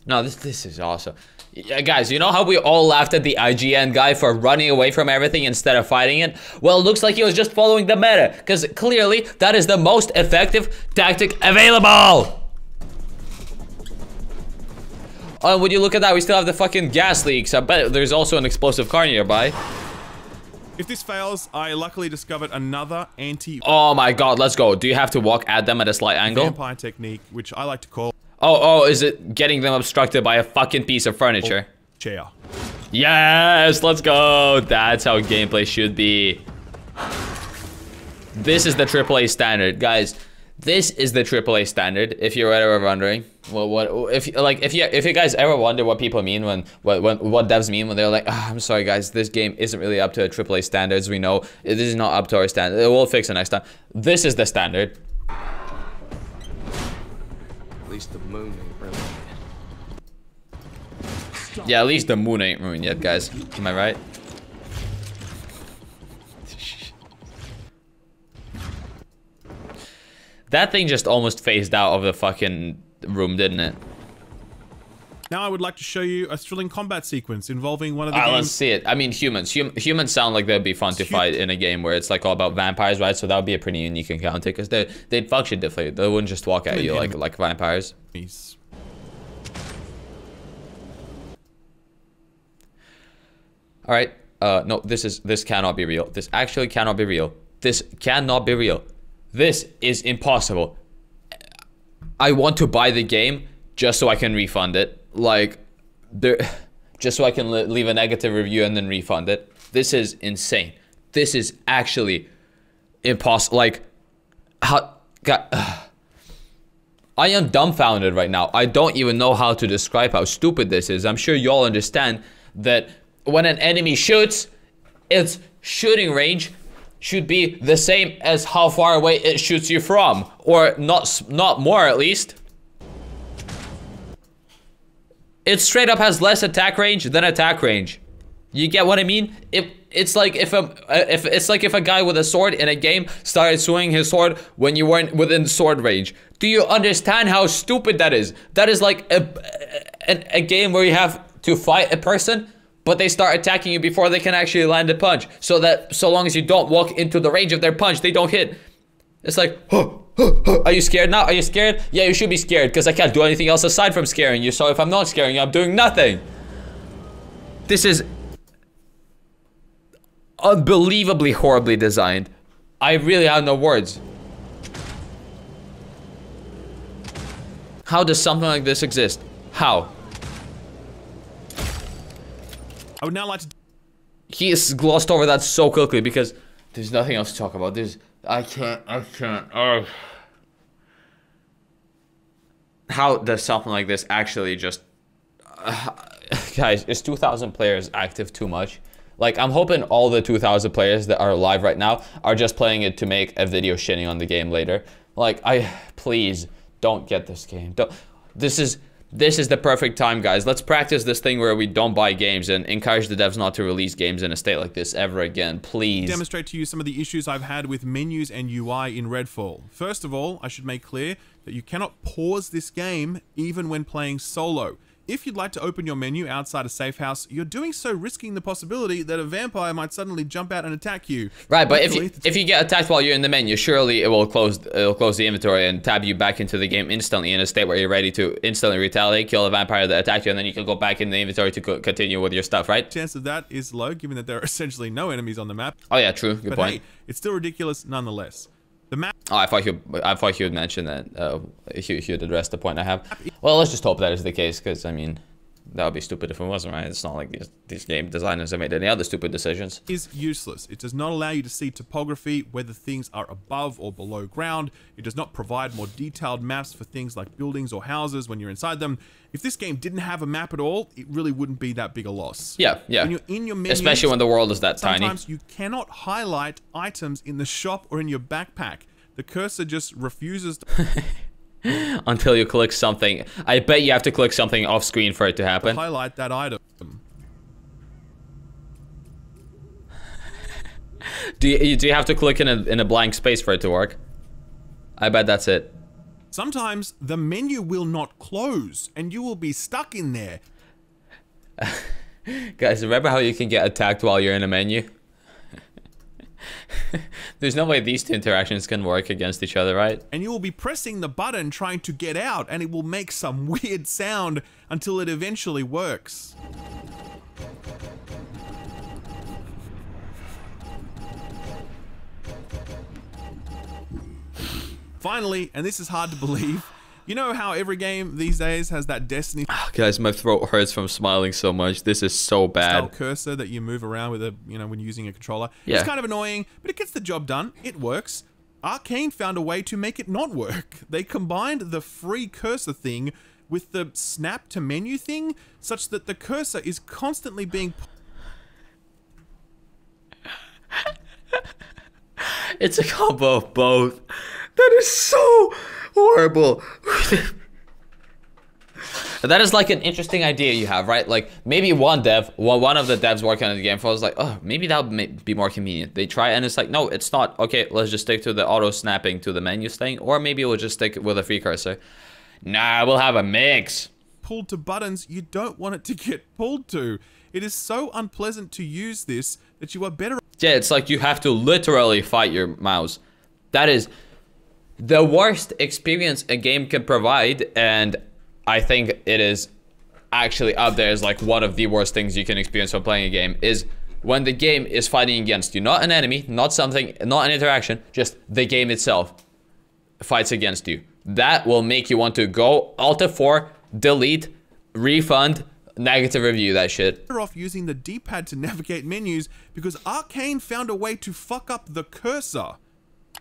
No, this is awesome. Yeah, guys, you know how we all laughed at the IGN guy for running away from everything instead of fighting it? Well, it looks like he was just following the meta, because clearly that is the most effective tactic available. Oh, and would you look at that? We still have the fucking gas leaks. I bet there's also an explosive car nearby. If this fails, I luckily discovered another anti- Oh my god, let's go. Do you have to walk at them at a slight angle? vampire technique, which I like to call Oh, is it getting them obstructed by a fucking piece of furniture? chair. Yes, let's go. That's how gameplay should be. This is the AAA standard, guys. This is the AAA standard. If you're ever wondering, well, if you guys ever wonder what people mean when what devs mean when they're like, I'm sorry guys, this game isn't really up to AAA standards. We know this is not up to our standard. We'll fix it next time. This is the standard. At least the moon ain't ruined yet. Yeah, at least the moon ain't ruined yet, guys. Am I right? That thing just almost phased out of the fucking room, didn't it? Now I would like to show you a thrilling combat sequence involving one of the Let's game's... see it. I mean, humans. Humans sound like they'd be fun to fight in a game where it's like all about vampires, right? So that would be a pretty unique encounter because they'd function differently. They wouldn't just walk at you like vampires. All right. No, this cannot be real. This actually cannot be real. This cannot be real. This is impossible. I want to buy the game just so I can refund it. Like, just so I can leave a negative review and then refund it. This is insane. This is actually impossible. Like, how... God, I am dumbfounded right now. I don't even know how to describe how stupid this is. I'm sure y'all understand that when an enemy shoots, its shooting range should be the same as how far away it shoots you from, or not more at least. It straight up has less attack range than attack range. You get what I mean? It's like if a guy with a sword in a game started swinging his sword when you weren't within sword range. Do you understand how stupid that is? That is like a game where you have to fight a person, but they start attacking you before they can actually land a punch. So that so long as you don't walk into the range of their punch, they don't hit. It's like, are you scared now? Are you scared? Yeah, you should be scared because I can't do anything else aside from scaring you. So if I'm not scaring you, I'm doing nothing. This is unbelievably horribly designed. I really have no words. How does something like this exist? How? I would now like to... He has glossed over that so quickly because there's nothing else to talk about. I can't. Oh. How does something like this actually just... guys, is 2,000 players active too much? Like, I'm hoping all the 2,000 players that are live right now are just playing it to make a video shitting on the game later. Like, please, don't get this game. This is the perfect time, guys. Let's practice this thing where we don't buy games and encourage the devs not to release games in a state like this ever again, please. Demonstrate to you some of the issues I've had with menus and UI in Redfall. First of all, I should make clear that you cannot pause this game even when playing solo. If you'd like to open your menu outside a safe house, you're doing so risking the possibility that a vampire might suddenly jump out and attack you. Right, but if you get attacked while you're in the menu, surely it'll close the inventory and tab you back into the game instantly in a state where you're ready to instantly retaliate, kill a vampire that attacked you, and then you can go back in the inventory to continue with your stuff, right? Chance of that is low, given that there are essentially no enemies on the map. Oh yeah, true. Good point. Hey, it's still ridiculous nonetheless. The map. Oh, I thought you would mention that. You'd address the point I have. Well, let's just hope that is the case, because I mean, that would be stupid if it wasn't, right? It's not like these game designers have made any other stupid decisions. Is useless. It does not allow you to see topography, whether things are above or below ground. It does not provide more detailed maps for things like buildings or houses when you're inside them. If this game didn't have a map at all, it really wouldn't be that big a loss. Yeah. When you're in your menus, especially when the world is that tiny. Sometimes you cannot highlight items in the shop or in your backpack. The cursor just refuses to... Until you click something. I bet you have to click something off screen for it to happen. Highlight that item. Do you have to click in a blank space for it to work? I bet that's it. Sometimes the menu will not close and you will be stuck in there. Guys, remember how you can get attacked while you're in a menu? There's no way these two interactions can work against each other, right? And you will be pressing the button trying to get out, and it will make some weird sound until it eventually works. Finally, and this is hard to believe, you know how every game these days has that Destiny guys, my throat hurts from smiling so much. This is so bad. cursor that you move around with when using a controller. Yeah. It's kind of annoying, but it gets the job done. It works. Arcane found a way to make it not work. They combined the free cursor thing with the snap to menu thing, such that the cursor is constantly being... It's a combo of both. That is so horrible. That is like an interesting idea you have, right? Like maybe one of the devs working on the game was like, oh, maybe that would be more convenient. They try and it's like, no, it's not. Okay, let's just stick to the auto snapping to the menus thing, or maybe we'll just stick with a free cursor. Nah, we'll have a mix. Pulled to buttons you don't want it to get pulled to. It is so unpleasant to use this that you are better... Yeah, it's like you have to literally fight your mouse. That is the worst experience a game can provide, and I think it is actually up there as like one of the worst things you can experience when playing a game, is when the game is fighting against you. Not an enemy, not something, not an interaction, just the game itself fights against you. That will make you want to go Alt F4, delete, refund, negative review that shit. Better off using the D-pad to navigate menus because Arcane found a way to fuck up the cursor.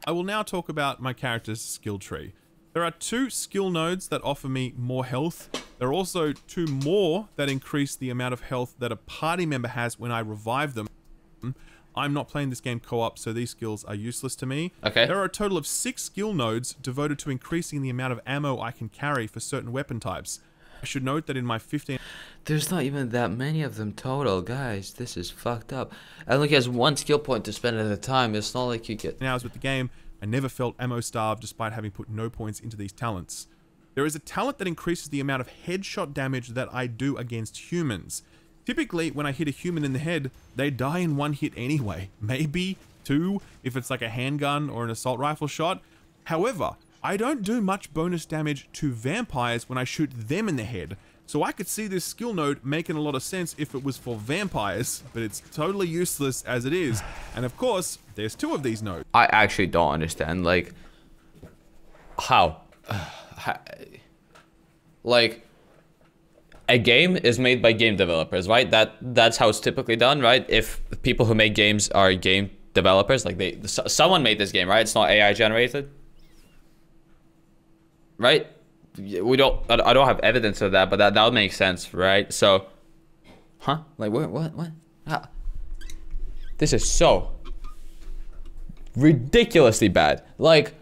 I will now talk about my character's skill tree. There are 2 skill nodes that offer me more health. There are also 2 more that increase the amount of health that a party member has when I revive them. I'm not playing this game co-op, so these skills are useless to me. Okay. There are a total of 6 skill nodes devoted to increasing the amount of ammo I can carry for certain weapon types. I should note that in my 15 There's not even that many of them total, guys. This is fucked up. And look, he has 1 skill point to spend at a time. It's not like you get... hours with the game, I never felt ammo starved despite having put no points into these talents. There is a talent that increases the amount of headshot damage that I do against humans. Typically, when I hit a human in the head, they die in 1 hit anyway. Maybe 2 if it's like a handgun or an assault rifle shot. However, I don't do much bonus damage to vampires when I shoot them in the head. So I could see this skill node making a lot of sense if it was for vampires, but it's totally useless as it is. And of course, there's 2 of these nodes. I actually don't understand, like... How? Like... A game is made by game developers, right? That's how it's typically done, right? If people who make games are game developers, like someone made this game, right? It's not AI generated. Right? I don't have evidence of that, but that would make sense, right? So, huh? Like what? Ah. This is so ridiculously bad. Like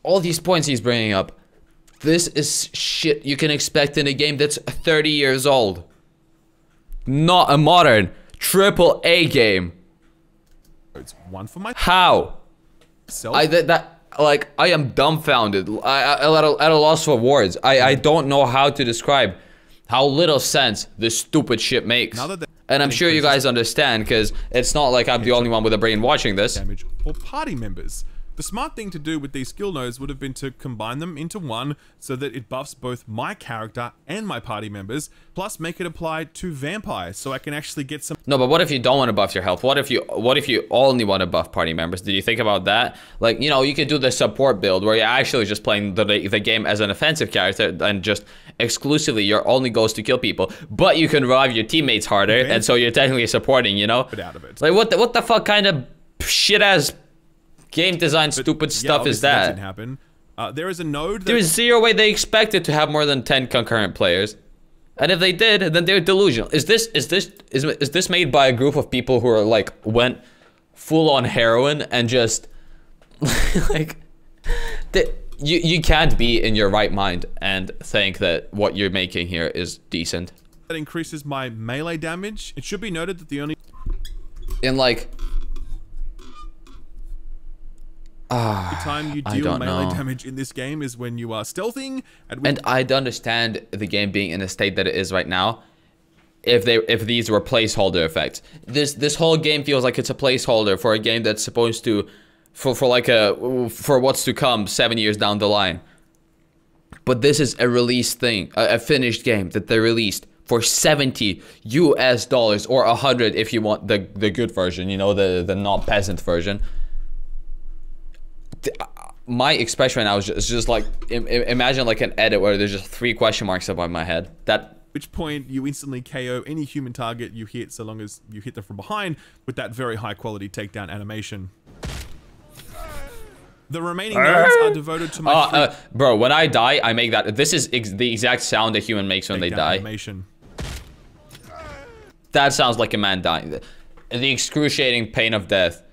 all these points he's bringing up, this is shit you can expect in a game that's 30 years old. Not a modern AAA game. It's 1 for my how? Self. Like, I am dumbfounded. I'm at a loss for words. I don't know how to describe how little sense this stupid shit makes. And I'm sure you guys understand, because it's not like I'm the only one with a brain watching this. Damage for party members. The smart thing to do with these skill nodes would have been to combine them into one so that it buffs both my character and my party members, plus make it apply to vampires so I can actually get some... No, but what if you don't want to buff your health? What if you only want to buff party members? Did you think about that? Like, you know, you could do the support build where you're actually just playing the game as an offensive character and just exclusively your only goal is to kill people, but you can revive your teammates harder, and so you're technically supporting, you know? Out of it. Like, what the fuck kind of shit-ass game design stupid stuff is that? Didn't happen. There is a node. There's zero way they expected to have more than 10 concurrent players, and if they did, then they're delusional. Is this made by a group of people who are like went full on heroin and just like you can't be in your right mind and think that what you're making here is decent. That increases my melee damage. It should be noted that the only in like. The time you deal melee damage in this game is when you are stealthing. And I'd understand the game being in the state that it is right now if these were placeholder effects. This whole game feels like it's a placeholder for a game that's supposed to for what's to come 7 years down the line. But this is a released thing, a finished game that they released for $70 US or 100 if you want the good version, you know, the not peasant version. My expression right now is just like, imagine like an edit where there's just 3 question marks above my head. At which point you instantly KO any human target you hit so long as you hit them from behind with that very high quality takedown animation. The remaining nodes are devoted to my bro, when I die, I make that. This is the exact sound a human makes when they die. Animation. That sounds like a man dying. The excruciating pain of death.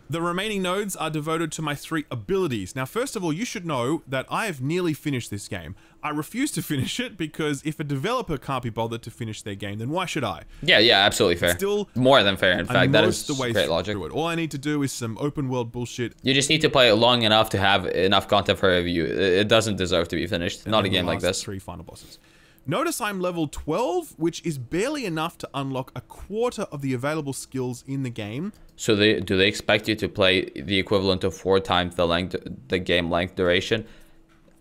The remaining nodes are devoted to my 3 abilities. Now, first of all, you should know that I have nearly finished this game. I refuse to finish it because if a developer can't be bothered to finish their game, then why should I? Yeah, absolutely fair. Still, more than fair, in fact. That is great logic. All I need to do is some open world bullshit. You just need to play it long enough to have enough content for review. It doesn't deserve to be finished. Not a game like this. 3 final bosses. Notice I'm level 12, which is barely enough to unlock a quarter of the available skills in the game. So do they expect you to play the equivalent of 4 times the game length duration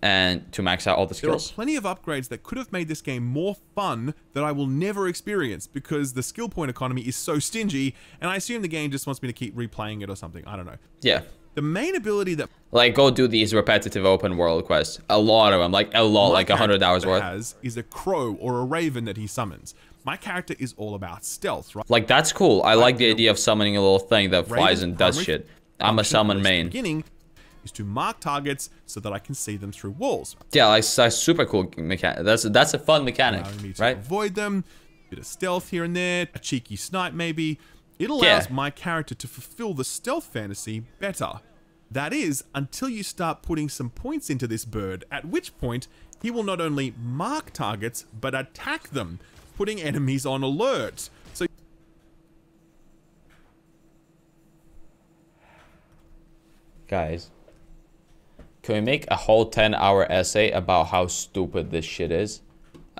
and to max out all the skills? There are plenty of upgrades that could have made this game more fun that I will never experience because the skill point economy is so stingy, and I assume the game just wants me to keep replaying it or something. I don't know. Yeah. The main ability that... Like, go do these repetitive open world quests. A lot of them. Like, a lot. Like, 100 hours worth. ...has is a crow or a raven that he summons. My character is all about stealth, right? Like, that's cool. I like the idea of summoning a little thing that flies and does shit. I'm a summon main. Beginning is to mark targets so that I can see them through walls. Yeah, like, that's super cool mechanic. That's a fun mechanic, right? Avoid them. Bit of stealth here and there. A cheeky snipe, maybe. It allows my character to fulfill the stealth fantasy better. That is, until you start putting some points into this bird, at which point he will not only mark targets, but attack them, putting enemies on alert. So Guys, can we make a whole 10-hour essay about how stupid this shit is?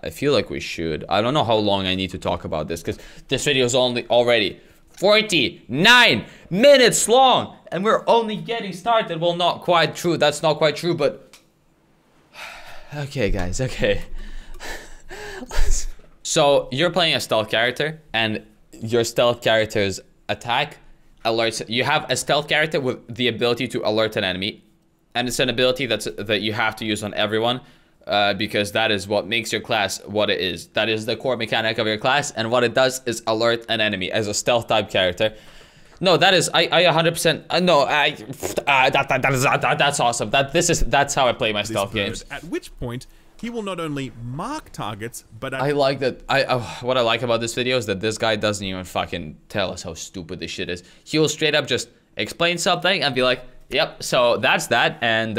I feel like we should. I don't know how long I need to talk about this, because this video is already 49 minutes long, and we're only getting started. Well, not quite true. That's not quite true, but okay, guys, okay. So you're playing a stealth character, and your stealth character's attack alerts. You have a stealth character with the ability to alert an enemy, and it's an ability that you have to use on everyone. Because that is what makes your class what it is. That is the core mechanic of your class, and what it does is alert an enemy as a stealth type character. No, that is I 100% no. That's awesome. That's how I play my stealth games. At which point he will not only mark targets, but I like that. What I like about this video is that this guy doesn't even fucking tell us how stupid this shit is. He will straight up just explain something and be like, "Yep, so that's that," and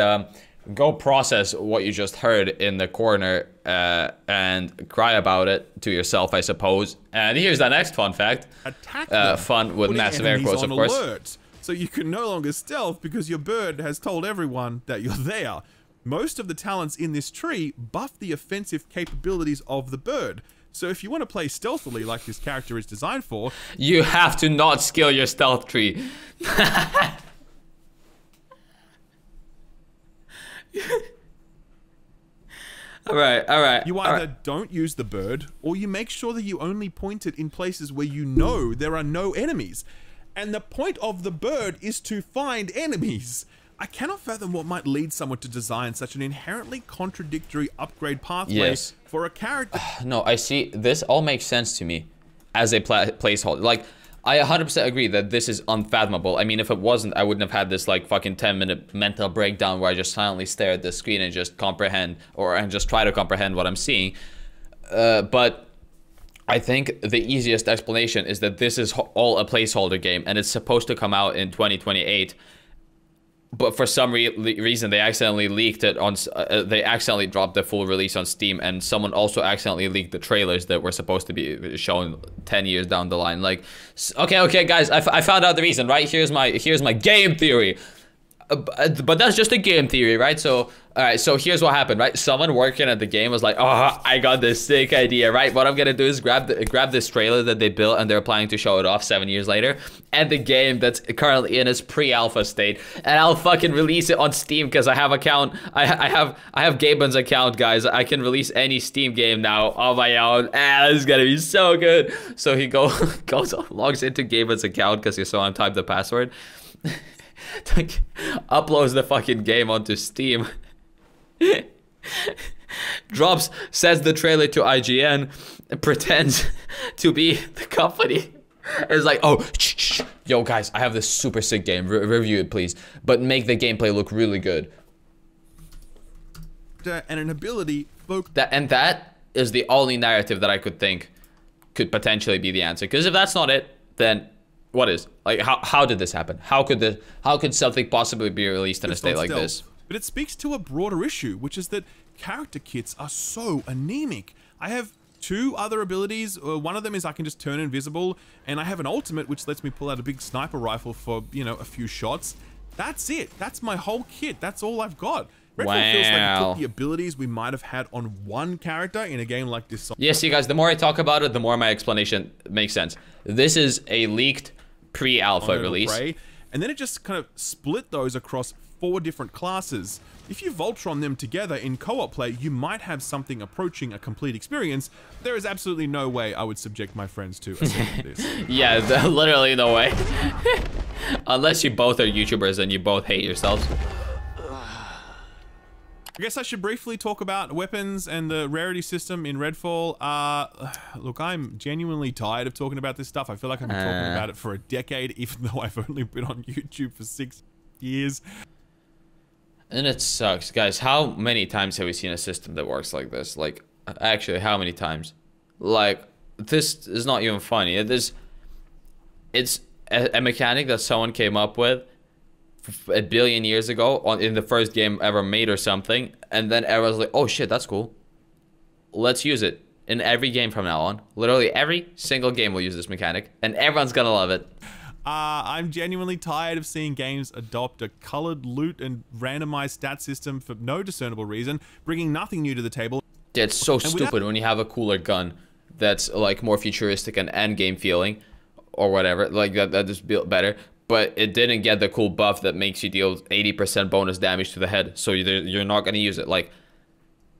go process what you just heard in the corner and cry about it to yourself, I suppose. And here's the next fun fact. Attack them, fun with massive air quotes, of course. Alert, so you can no longer stealth because your bird has told everyone that you're there. Most of the talents in this tree buff the offensive capabilities of the bird. So if you want to play stealthily like this character is designed for, you have to not skill your stealth tree. All right. You either don't use the bird, or you make sure that you only point it in places where you know there are no enemies. And the point of the bird is to find enemies. I cannot fathom what might lead someone to design such an inherently contradictory upgrade pathway for a character. No, I see. This all makes sense to me as a placeholder. Like, I 100% agree that this is unfathomable. I mean, if it wasn't, I wouldn't have had this like fucking 10-minute mental breakdown where I just silently stare at the screen and just comprehend, and just try to comprehend what I'm seeing. But I think the easiest explanation is that this is all a placeholder game, and it's supposed to come out in 2028. But for some reason, they accidentally leaked it on. They accidentally dropped the full release on Steam, and someone also accidentally leaked the trailers that were supposed to be shown 10 years down the line. Like, okay, guys, I found out the reason. Right, here's my game theory. But that's just a game theory, right? So, alright, so here's what happened, right? Someone working at the game was like, "Oh, I got this sick idea, right? What I'm gonna do is grab this trailer that they built, and they're planning to show it off 7 years later, and the game that's currently in its pre-alpha state, and I'll fucking release it on Steam because I have Gaben's account, guys. I can release any Steam game now on my own. This is gonna be so good." So he logs into Gaben's account because he saw him type the password. Uploads the fucking game onto Steam. Says the trailer to IGN, pretends to be the company. It's like, "Oh, shh. Yo guys, I have this super sick game. Review it, please. But make the gameplay look really good." And an ability. That is the only narrative that I could think could potentially be the answer. Because if that's not it, then what is? Like, how did this happen? How could something possibly be released in a state like this? But it speaks to a broader issue, which is that character kits are so anemic. I have 2 other abilities. One of them is I can just turn invisible, and I have an ultimate which lets me pull out a big sniper rifle for, you know, a few shots. That's it. That's my whole kit. That's all I've got. Redfall feels like it took the abilities we might have had on one character in a game like this. Yeah, see guys, the more I talk about it, the more my explanation makes sense. This is a leaked pre-alpha release. And then it just kind of split those across 4 different classes. If you Voltron them together in co-op play, you might have something approaching a complete experience. There is absolutely no way I would subject my friends to this. Yeah, literally no way. Unless you both are YouTubers and you both hate yourselves. I guess I should briefly talk about weapons and the rarity system in Redfall. Look, I'm genuinely tired of talking about this stuff. I feel like I've been talking about it for a decade, even though I've only been on YouTube for 6 years. And it sucks. Guys, how many times have we seen a system that works like this? Like, actually, how many times? Like, this is not even funny. It's a mechanic that someone came up with a billion years ago in the first game ever made or something, and then everyone's like, oh shit, that's cool. Let's use it in every game from now on. Literally every single game will use this mechanic, and everyone's gonna love it. I'm genuinely tired of seeing games adopt a colored loot and randomized stat system for no discernible reason, bringing nothing new to the table. Yeah, it's so stupid when you have a cooler gun that's like more futuristic and end game feeling or whatever, like that is built better, but it didn't get the cool buff that makes you deal 80% bonus damage to the head, so you're not gonna use it. Like,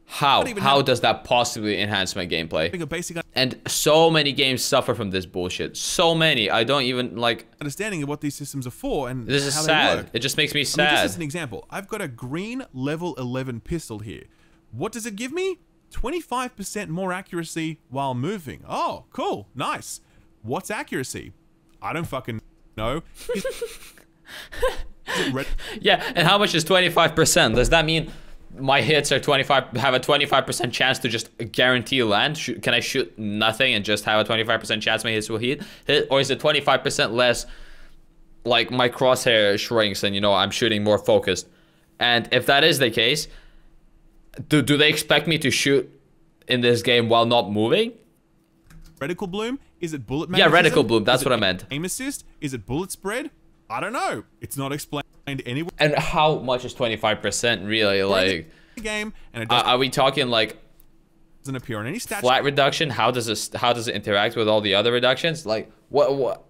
how does that possibly enhance my gameplay? And so many games suffer from this bullshit. So many. I don't even like understanding of what these systems are for, and this is how sad. They work. It just makes me sad. I mean, just as an example, I've got a green level 11 pistol here. What does it give me? 25% more accuracy while moving. Oh, cool, nice. What's accuracy? I don't fucking know. Yeah, and how much is 25%? Does that mean my hits are have a 25% chance to just guarantee land? Can I shoot nothing and just have a 25% chance my hits will hit? Or is it 25% less, like my crosshair shrinks and, you know, I'm shooting more focused? And if that is the case, do they expect me to shoot in this game while not moving? Reticle bloom? Is it bullet magnetism? Yeah, reticle bloom, that's what I meant. Aim assist? Is it bullet spread? I don't know. It's not explained anywhere. And how much is 25% really? Like, the game, and it are we talking like doesn't appear on any stats? Flat reduction? How does it interact with all the other reductions? Like, what?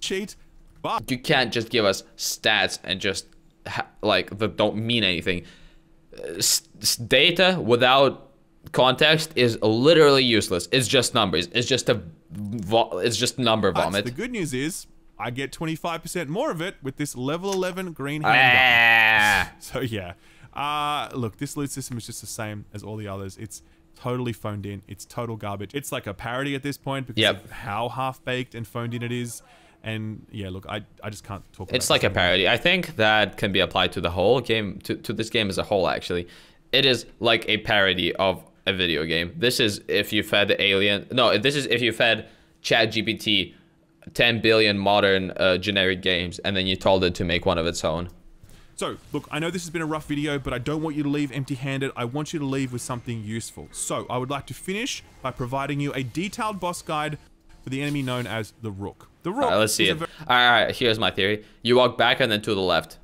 Cheat. But you can't just give us stats and just like that don't mean anything. Data without context is literally useless. It's just numbers. It's just number vomit. The good news is I get 25% more of it with this level 11 green handgun. So yeah, look, this loot system is just the same as all the others. It's totally phoned in. It's total garbage. It's like a parody at this point because of how half-baked and phoned in it is. And yeah, look, I just can't talk about it. It's like a parody. I think that can be applied to the whole game, to this game as a whole, actually. It is like a parody of a video game. This is if you fed this is if you fed ChatGPT 10 billion modern generic games, and then you told it to make one of its own. So, look, I know this has been a rough video, but I don't want you to leave empty-handed. I want you to leave with something useful. So, I would like to finish by providing you a detailed boss guide for the enemy known as the Rook. The Rook. Let's see it. Alright, here's my theory. You walk back and then to the left.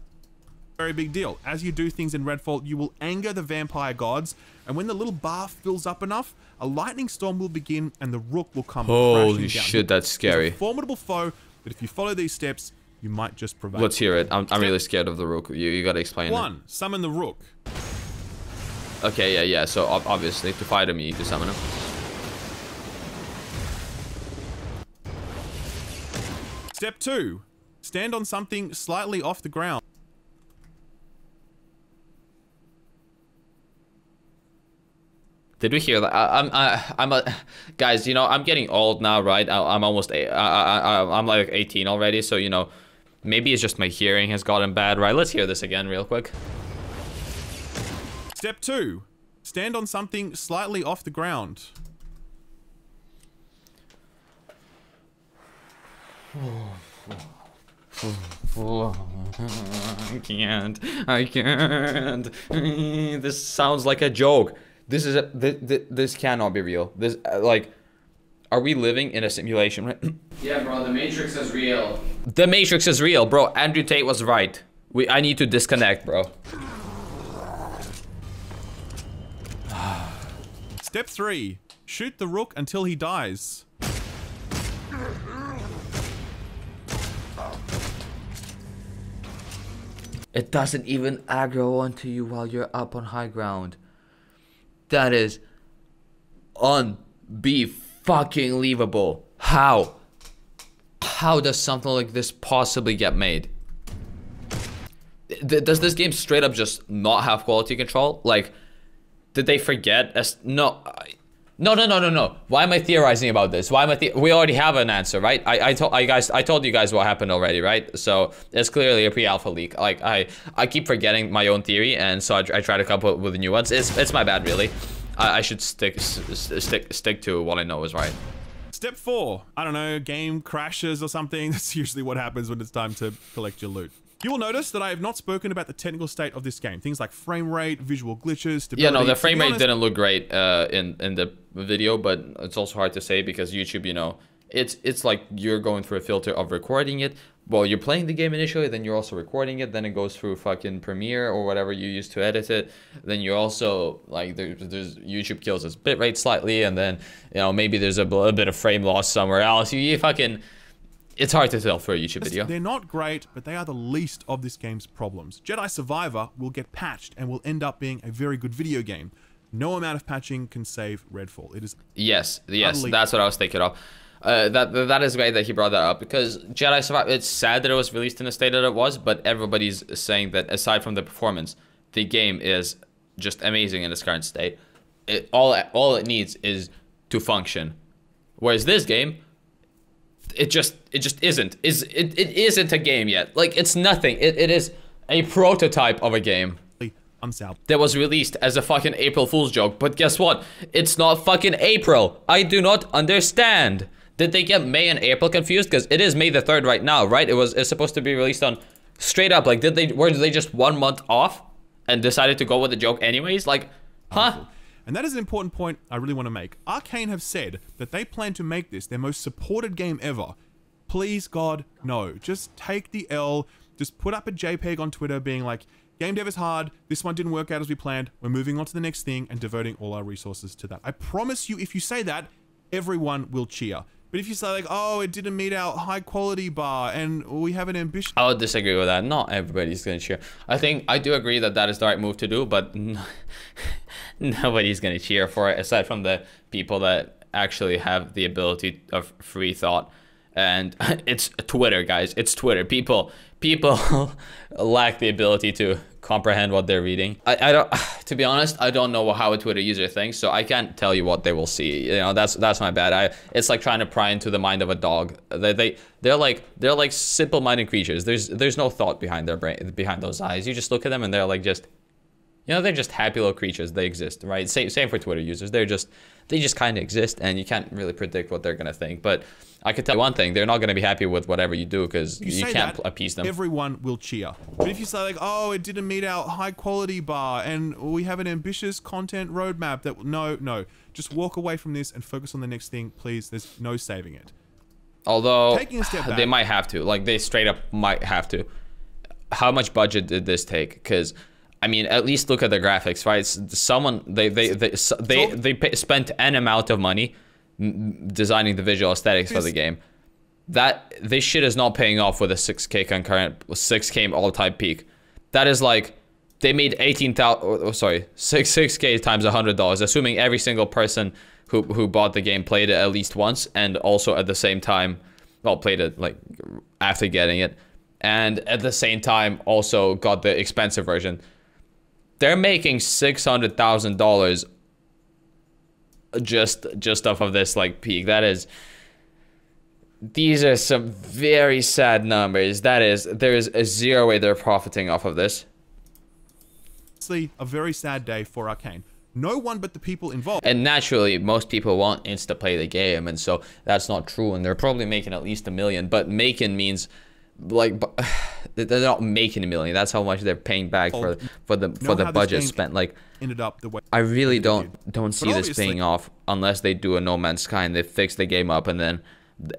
Very big deal. As you do things in Redfall, you will anger the vampire gods, and when the little bar fills up enough, a lightning storm will begin and the Rook will come crashing down. Holy shit, that's scary. He's a formidable foe, but if you follow these steps, you might just prevail. Let's hear it. I'm really scared of the Rook. You gotta explain it. 1. Summon the Rook. Okay, yeah. So obviously, to fight him, you need to summon him. Step 2. Stand on something slightly off the ground. Did we hear that? Guys, you know, I'm getting old now, right? I'm almost, I'm like 18 already, so, you know, maybe it's just my hearing has gotten bad, right? Let's hear this again real quick. Step 2. Stand on something slightly off the ground. I can't. This sounds like a joke. This cannot be real. This like, are we living in a simulation, right? Yeah, bro, the Matrix is real. The Matrix is real, bro. Andrew Tate was right. I need to disconnect, bro. Step 3. Shoot the Rook until he dies. It doesn't even aggro onto you while you're up on high ground. That is unbe-fucking-leavable. How? How does something like this possibly get made? Does this game straight up just not have quality control? Like, did they forget? No. Why am I theorizing about this? Why am I? We already have an answer, right? I told you guys what happened already, right? So it's clearly a pre-alpha leak. Like I keep forgetting my own theory, and so I try to come up with new ones. It's my bad, really. I should stick to what I know is right. Step 4. I don't know, game crashes or something. That's usually what happens when it's time to collect your loot. You will notice that I have not spoken about the technical state of this game. Things like frame rate, visual glitches, stability. Yeah, no, the frame rate didn't look great in the video, but it's also hard to say because YouTube, you know, it's like you're going through a filter of recording it. Well, you're playing the game initially, then you're also recording it, then it goes through fucking Premiere or whatever you use to edit it. Then you're also, like, there's YouTube kills its bitrate slightly, and then, you know, maybe there's a bit of frame loss somewhere else. You fucking... It's hard to tell for a YouTube video. They're not great, but they are the least of this game's problems. Jedi Survivor will get patched and will end up being a very good video game. No amount of patching can save Redfall. It is... Yes, that's what I was thinking of. That is great that he brought that up, because Jedi Survivor, it's sad that it was released in the state that it was, but everybody's saying that aside from the performance, the game is just amazing in its current state. All it needs is to function. Whereas this game, it just isn't. It isn't a game yet. Like, it's nothing. It is a prototype of a game that was released as a fucking April Fool's joke. But guess what? It's not fucking April. I do not understand. Did they get May and April confused? Because it is May the 3rd right now, right? It's supposed to be released on straight up. Like, were they just 1 month off and decided to go with the joke anyways? Like, huh? And that is an important point I really want to make. Arcane have said that they plan to make this their most supported game ever. Please, God, no. Just take the L. Just put up a JPEG on Twitter being like, game dev is hard. This one didn't work out as we planned. We're moving on to the next thing and devoting all our resources to that. I promise you, if you say that, everyone will cheer. But if you say like, oh, it didn't meet our high quality bar and we have an ambition... I would disagree with that. Not everybody's going to cheer. I do agree that that is the right move to do, but nobody's going to cheer for it aside from the people that actually have the ability of free thought. And it's Twitter, guys. It's Twitter. People lack the ability to comprehend what they're reading. I don't, to be honest, I don't know how a Twitter user thinks, so I can't tell you what they will see. You know, that's my bad. It's like trying to pry into the mind of a dog. They're like simple-minded creatures. There's no thought behind their brain, behind those eyes. You just look at them and they're like just, you know, they're just happy little creatures. They exist, right? Same for Twitter users. They just kind of exist, and you can't really predict what they're gonna think. But I could tell you one thing: they're not gonna be happy with whatever you do because you can't appease them. Everyone will cheer. But if you say like, oh, it didn't meet our high quality bar, and we have an ambitious content roadmap that no, just walk away from this and focus on the next thing, please. There's no saving it. Although taking a step back, they might have to. Like, they straight up might have to. How much budget did this take? Because I mean, at least look at the graphics, right? They spent an amount of money designing the visual aesthetics for the game. That this shit is not paying off with a 6K concurrent, 6K all-time peak. That is like, they made 6K times $100, assuming every single person who bought the game played it at least once, and also at the same time, well, played it like after getting it, and at the same time also got the expensive version. They're making $600,000 just off of this like peak. These are some very sad numbers. There is a zero way they're profiting off of this. It's a very sad day for Arcane. No one but the people involved. And naturally, most people want insta play the game, and so that's not true. And they're probably making at least $1 million. But making means, like, they're not making $1 million. That's how much they're paying back for the budget spent. Like, ended up the way I really don't see this paying off unless they do a No Man's Sky and they fix the game up, and then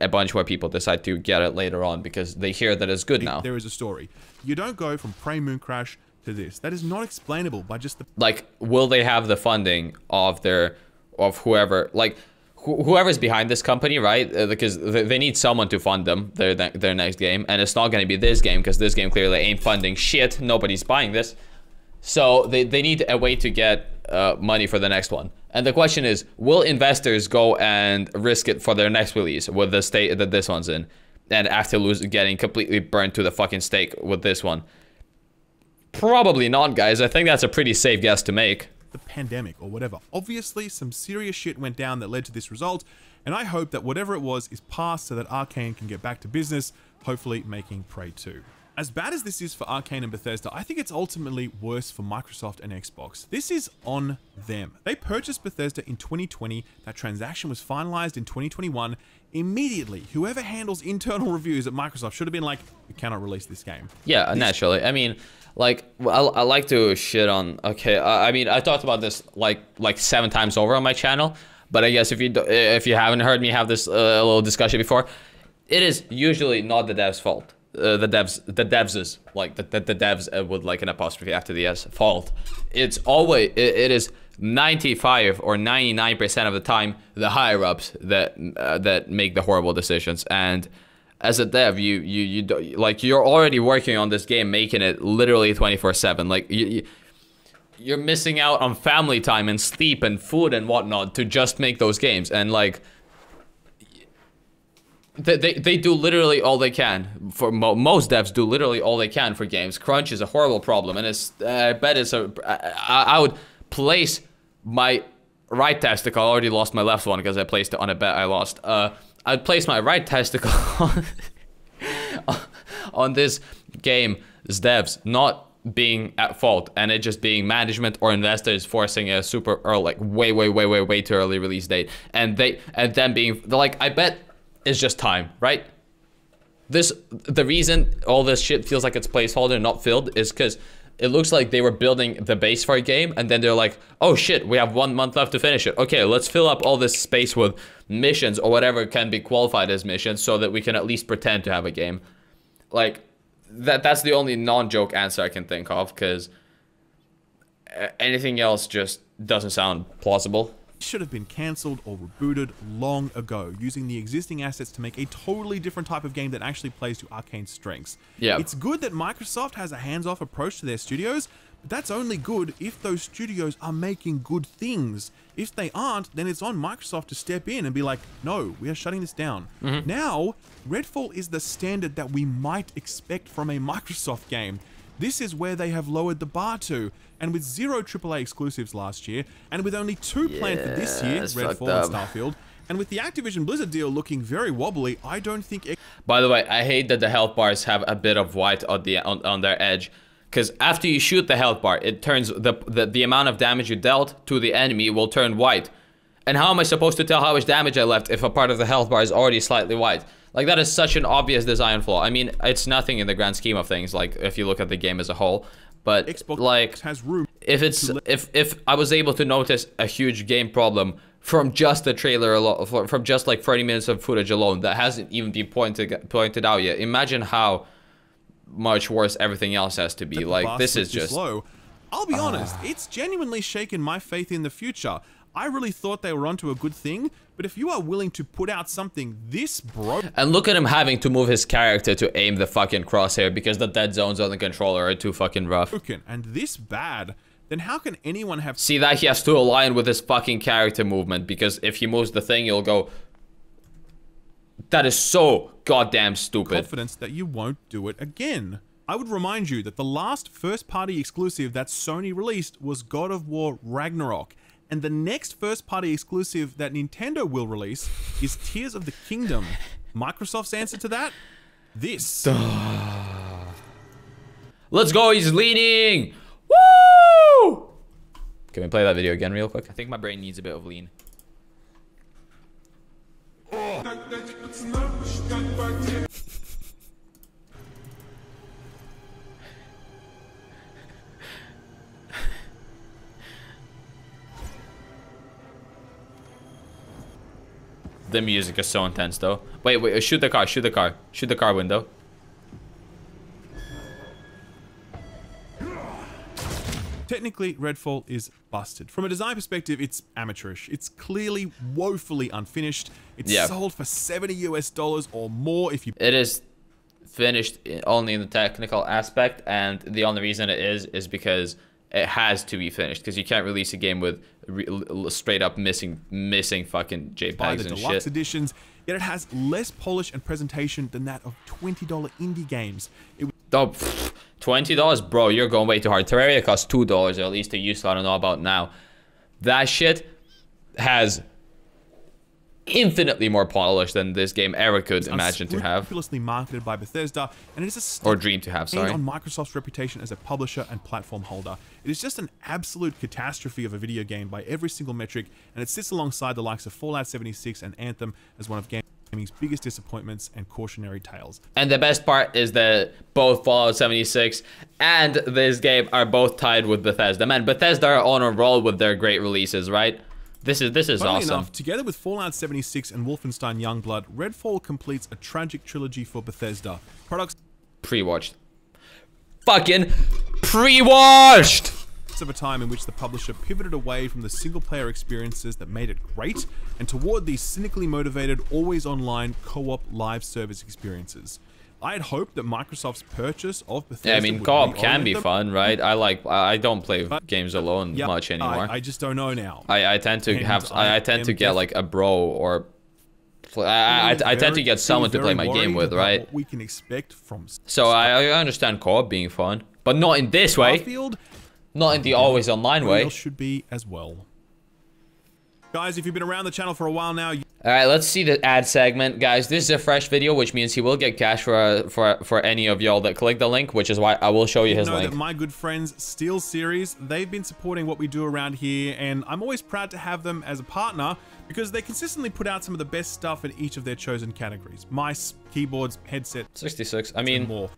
a bunch more people decide to get it later on because they hear that it's good now. There is a story. You don't go from Prey Mooncrash to this. That is not explainable by just the... Like, will they have the funding of whoever, like, whoever's behind this company, right? Because they need someone to fund them, their next game, and it's not going to be this game because this game clearly ain't funding shit. Nobody's buying this. So they need a way to get money for the next one. And the question is, will investors go and risk it for their next release with the state that this one's in, and after getting completely burnt to the fucking stake with this one? Probably not, guys. I think that's a pretty safe guess to make. The pandemic or whatever. Obviously, some serious shit went down that led to this result, and I hope that whatever it was is past so that Arcane can get back to business, hopefully making Prey 2. As bad as this is for Arcane and Bethesda, I think it's ultimately worse for Microsoft and Xbox. This is on them. They purchased Bethesda in 2020, that transaction was finalized in 2021. Immediately, whoever handles internal reviews at Microsoft should have been like, we cannot release this game. Yeah, naturally. I mean, like, I like to shit on, okay, I mean, I talked about this like 7 times over on my channel, but I guess if you haven't heard me have this little discussion before, it is usually not the devs' fault. The devs' like the devs with like an apostrophe after the S fault. It's always it is 95 or 99% of the time the higher ups that make the horrible decisions. And as a dev, you like you're already working on this game, making it literally 24/7. Like you're missing out on family time and sleep and food and whatnot to just make those games. And like they do literally all they can. For most devs do literally all they can for games. Crunch is a horrible problem, and it's I bet it's a I would place my right testicle. I already lost my left one because I placed it on a bet I lost. I'd place my right testicle on this game's devs not being at fault, and it just being management or investors forcing a super early, like way too early release date, and them being like, I bet it's just time, right? The reason all this shit feels like it's placeholder and not filled is because it looks like they were building the base for a game, and then they're like, oh shit, we have 1 month left to finish it. Okay, let's fill up all this space with missions or whatever can be qualified as missions so that we can at least pretend to have a game. Like, that's the only non-joke answer I can think of, because anything else just doesn't sound plausible. Should have been cancelled or rebooted long ago, using the existing assets to make a totally different type of game that actually plays to Arcane's strengths. Yeah. It's good that Microsoft has a hands-off approach to their studios, but that's only good if those studios are making good things. If they aren't, then it's on Microsoft to step in and be like, no, we are shutting this down. Now, Redfall is the standard that we might expect from a Microsoft game. This is where they have lowered the bar to, and with 0 AAA exclusives last year, and with only 2 planned for this year, Redfall and Starfield, and with the Activision Blizzard deal looking very wobbly, I don't think... By the way, I hate that the health bars have a bit of white on their edge, because after you shoot the health bar, it turns the amount of damage you dealt to the enemy will turn white. And how am I supposed to tell how much damage I left if a part of the health bar is already slightly white? Like, that is such an obvious design flaw. I mean, it's nothing in the grand scheme of things, like, if you look at the game as a whole. But, Xbox like, has room if I was able to notice a huge game problem from just the trailer alone, from just, like, 30 minutes of footage alone, that hasn't even been pointed out yet, imagine how much worse everything else has to be. Like, this is just... Slow. I'll be honest, it's genuinely shaken my faith in the future. I really thought they were onto a good thing, but if you are willing to put out something this broken... And look at him having to move his character to aim the fucking crosshair because the dead zones on the controller are too fucking rough. ...and this bad, then how can anyone have... See, that he has to align with his fucking character movement, because if he moves the thing, you'll go... That is so goddamn stupid. ...confidence that you won't do it again. I would remind you that the last first-party exclusive that Sony released was God of War Ragnarok. And the next first-party exclusive that Nintendo will release is Tears of the Kingdom. Microsoft's answer to that? This. Let's go, he's leaning! Woo! Can we play that video again real quick? I think my brain needs a bit of lean. The music is so intense though. Wait, shoot the car, shoot the car. Shoot the car window. Technically, Redfall is busted. From a design perspective, it's amateurish. It's clearly woefully unfinished. It's sold for $70 US or more if you... It is finished only in the technical aspect, and the only reason it is because it has to be finished, because you can't release a game with straight up missing fucking JPEGs and deluxe shit. editions, yet it has less polish and presentation than that of $20 indie games. Oh, $20, bro, you're going way too hard. Terraria costs $2, or at least it used to. I don't know about now. That shit has infinitely more polished than this game ever could imagine to have. Unscrupulously marketed by Bethesda, and it is a Or dream to have, sorry. on Microsoft's reputation as a publisher and platform holder. It is just an absolute catastrophe of a video game by every single metric, and it sits alongside the likes of Fallout 76 and Anthem as one of gaming's biggest disappointments and cautionary tales. And the best part is that both Fallout 76 and this game are both tied with Bethesda. Man, Bethesda are on a roll with their great releases, right? This is Funnily awesome. enough, together with Fallout 76 and Wolfenstein Youngblood, Redfall completes a tragic trilogy for Bethesda. Products Pre-watched. Fucking pre-watched! of a time in which the publisher pivoted away from the single-player experiences that made it great and toward these cynically motivated, always online co-op live service experiences. I had hoped that Microsoft's purchase of Bethesda Yeah, I mean, would co-op can be reorient them, fun, right? I don't play games alone Yep, much anymore. I just don't know now. I tend to And have I I tend am to get like a bro or I tend to get someone to play my game with, right? What we can expect from So I understand co-op being fun, but not in this way. Starfield, Not in the always online way. else should be as well. Guys, if you've been around the channel for a while now, Alright, let's see the ad segment. Guys, this is a fresh video, which means he will get cash for any of y'all that click the link, which is why I will show you his know link. that my good friends Steel Series, they've been supporting what we do around here, and I'm always proud to have them as a partner because they consistently put out some of the best stuff in each of their chosen categories: mice, keyboards, headset, 66. I and mean, more.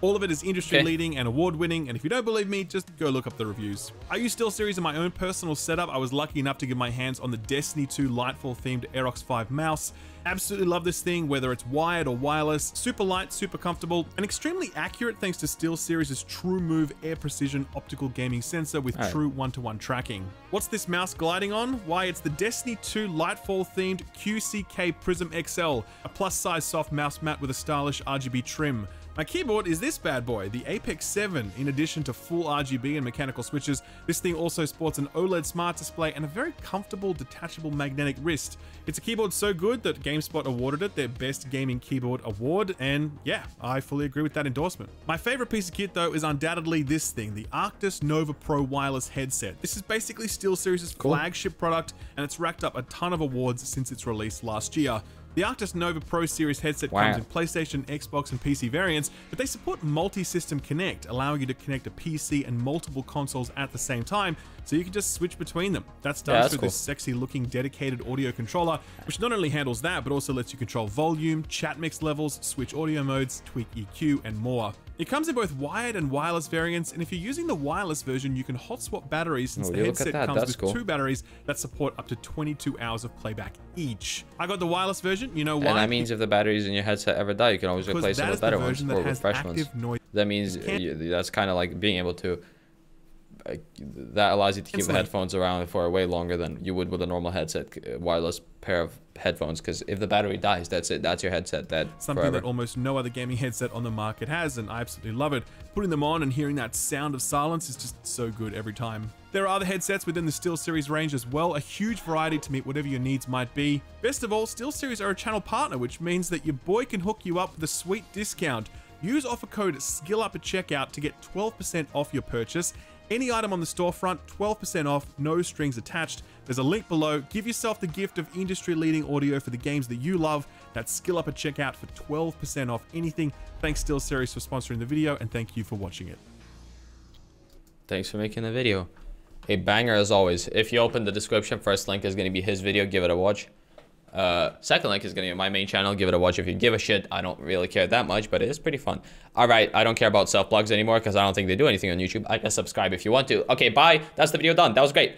All of it is industry leading and award winning, and if you don't believe me, just go look up the reviews. I use SteelSeries in my own personal setup. I was lucky enough to get my hands on the Destiny 2 Lightfall themed Aerox 5 mouse. Absolutely love this thing, whether it's wired or wireless. Super light, super comfortable, and extremely accurate thanks to SteelSeries' True Move Air Precision optical gaming sensor with true one-to-one tracking. What's this mouse gliding on? Why, it's the Destiny 2 Lightfall themed QCK Prism XL, a plus size soft mouse mat with a stylish RGB trim. My keyboard is this bad boy, the Apex 7. In addition to full RGB and mechanical switches, this thing also sports an OLED smart display and a very comfortable detachable magnetic wrist. It's a keyboard so good that GameSpot awarded it their Best Gaming Keyboard Award, and yeah, I fully agree with that endorsement. My favorite piece of kit though is undoubtedly this thing, the Arctis Nova Pro wireless headset. This is basically SteelSeries' flagship product, and it's racked up a ton of awards since its release last year. The Arctis Nova Pro Series headset comes in PlayStation, Xbox, and PC variants, but they support multi-system connect, allowing you to connect a PC and multiple consoles at the same time, so you can just switch between them. That's done through this sexy-looking dedicated audio controller, which not only handles that, but also lets you control volume, chat mix levels, switch audio modes, tweak EQ, and more. It comes in both wired and wireless variants, and if you're using the wireless version, you can hot swap batteries since the headset comes with 2 batteries that support up to 22 hours of playback each. I got the wireless version, you know why? and that means if the batteries in your headset ever die, you can always replace them with better ones or with fresh ones. That means that's kind of like being able to. That allows you to keep the headphones around for way longer than you would with a normal headset, wireless pair of headphones, because if the battery dies, that's it. That's your headset dead Something that almost no other gaming headset on the market has, and I absolutely love it. Putting them on and hearing that sound of silence is just so good every time. There are other headsets within the SteelSeries range as well, a huge variety to meet whatever your needs might be. Best of all, SteelSeries are a channel partner, which means that your boy can hook you up with a sweet discount. Use offer code SKILLUP at checkout to get 12% off your purchase. Any item on the storefront, 12% off, no strings attached. There's a link below. Give yourself the gift of industry-leading audio for the games that you love. That's SKILLUP at checkout for 12% off anything. Thanks SteelSeries for sponsoring the video, and thank you for watching it. Thanks for making the video. A banger as always. If you open the description, first link is going to be his video. Give it a watch. Second link is going to be my main channel. Give it a watch if you give a shit. I don't really care that much, but it is pretty fun. All right, I don't care about self-plugs anymore because I don't think they do anything on YouTube. I guess subscribe if you want to. Okay, bye. That's the video done. That was great.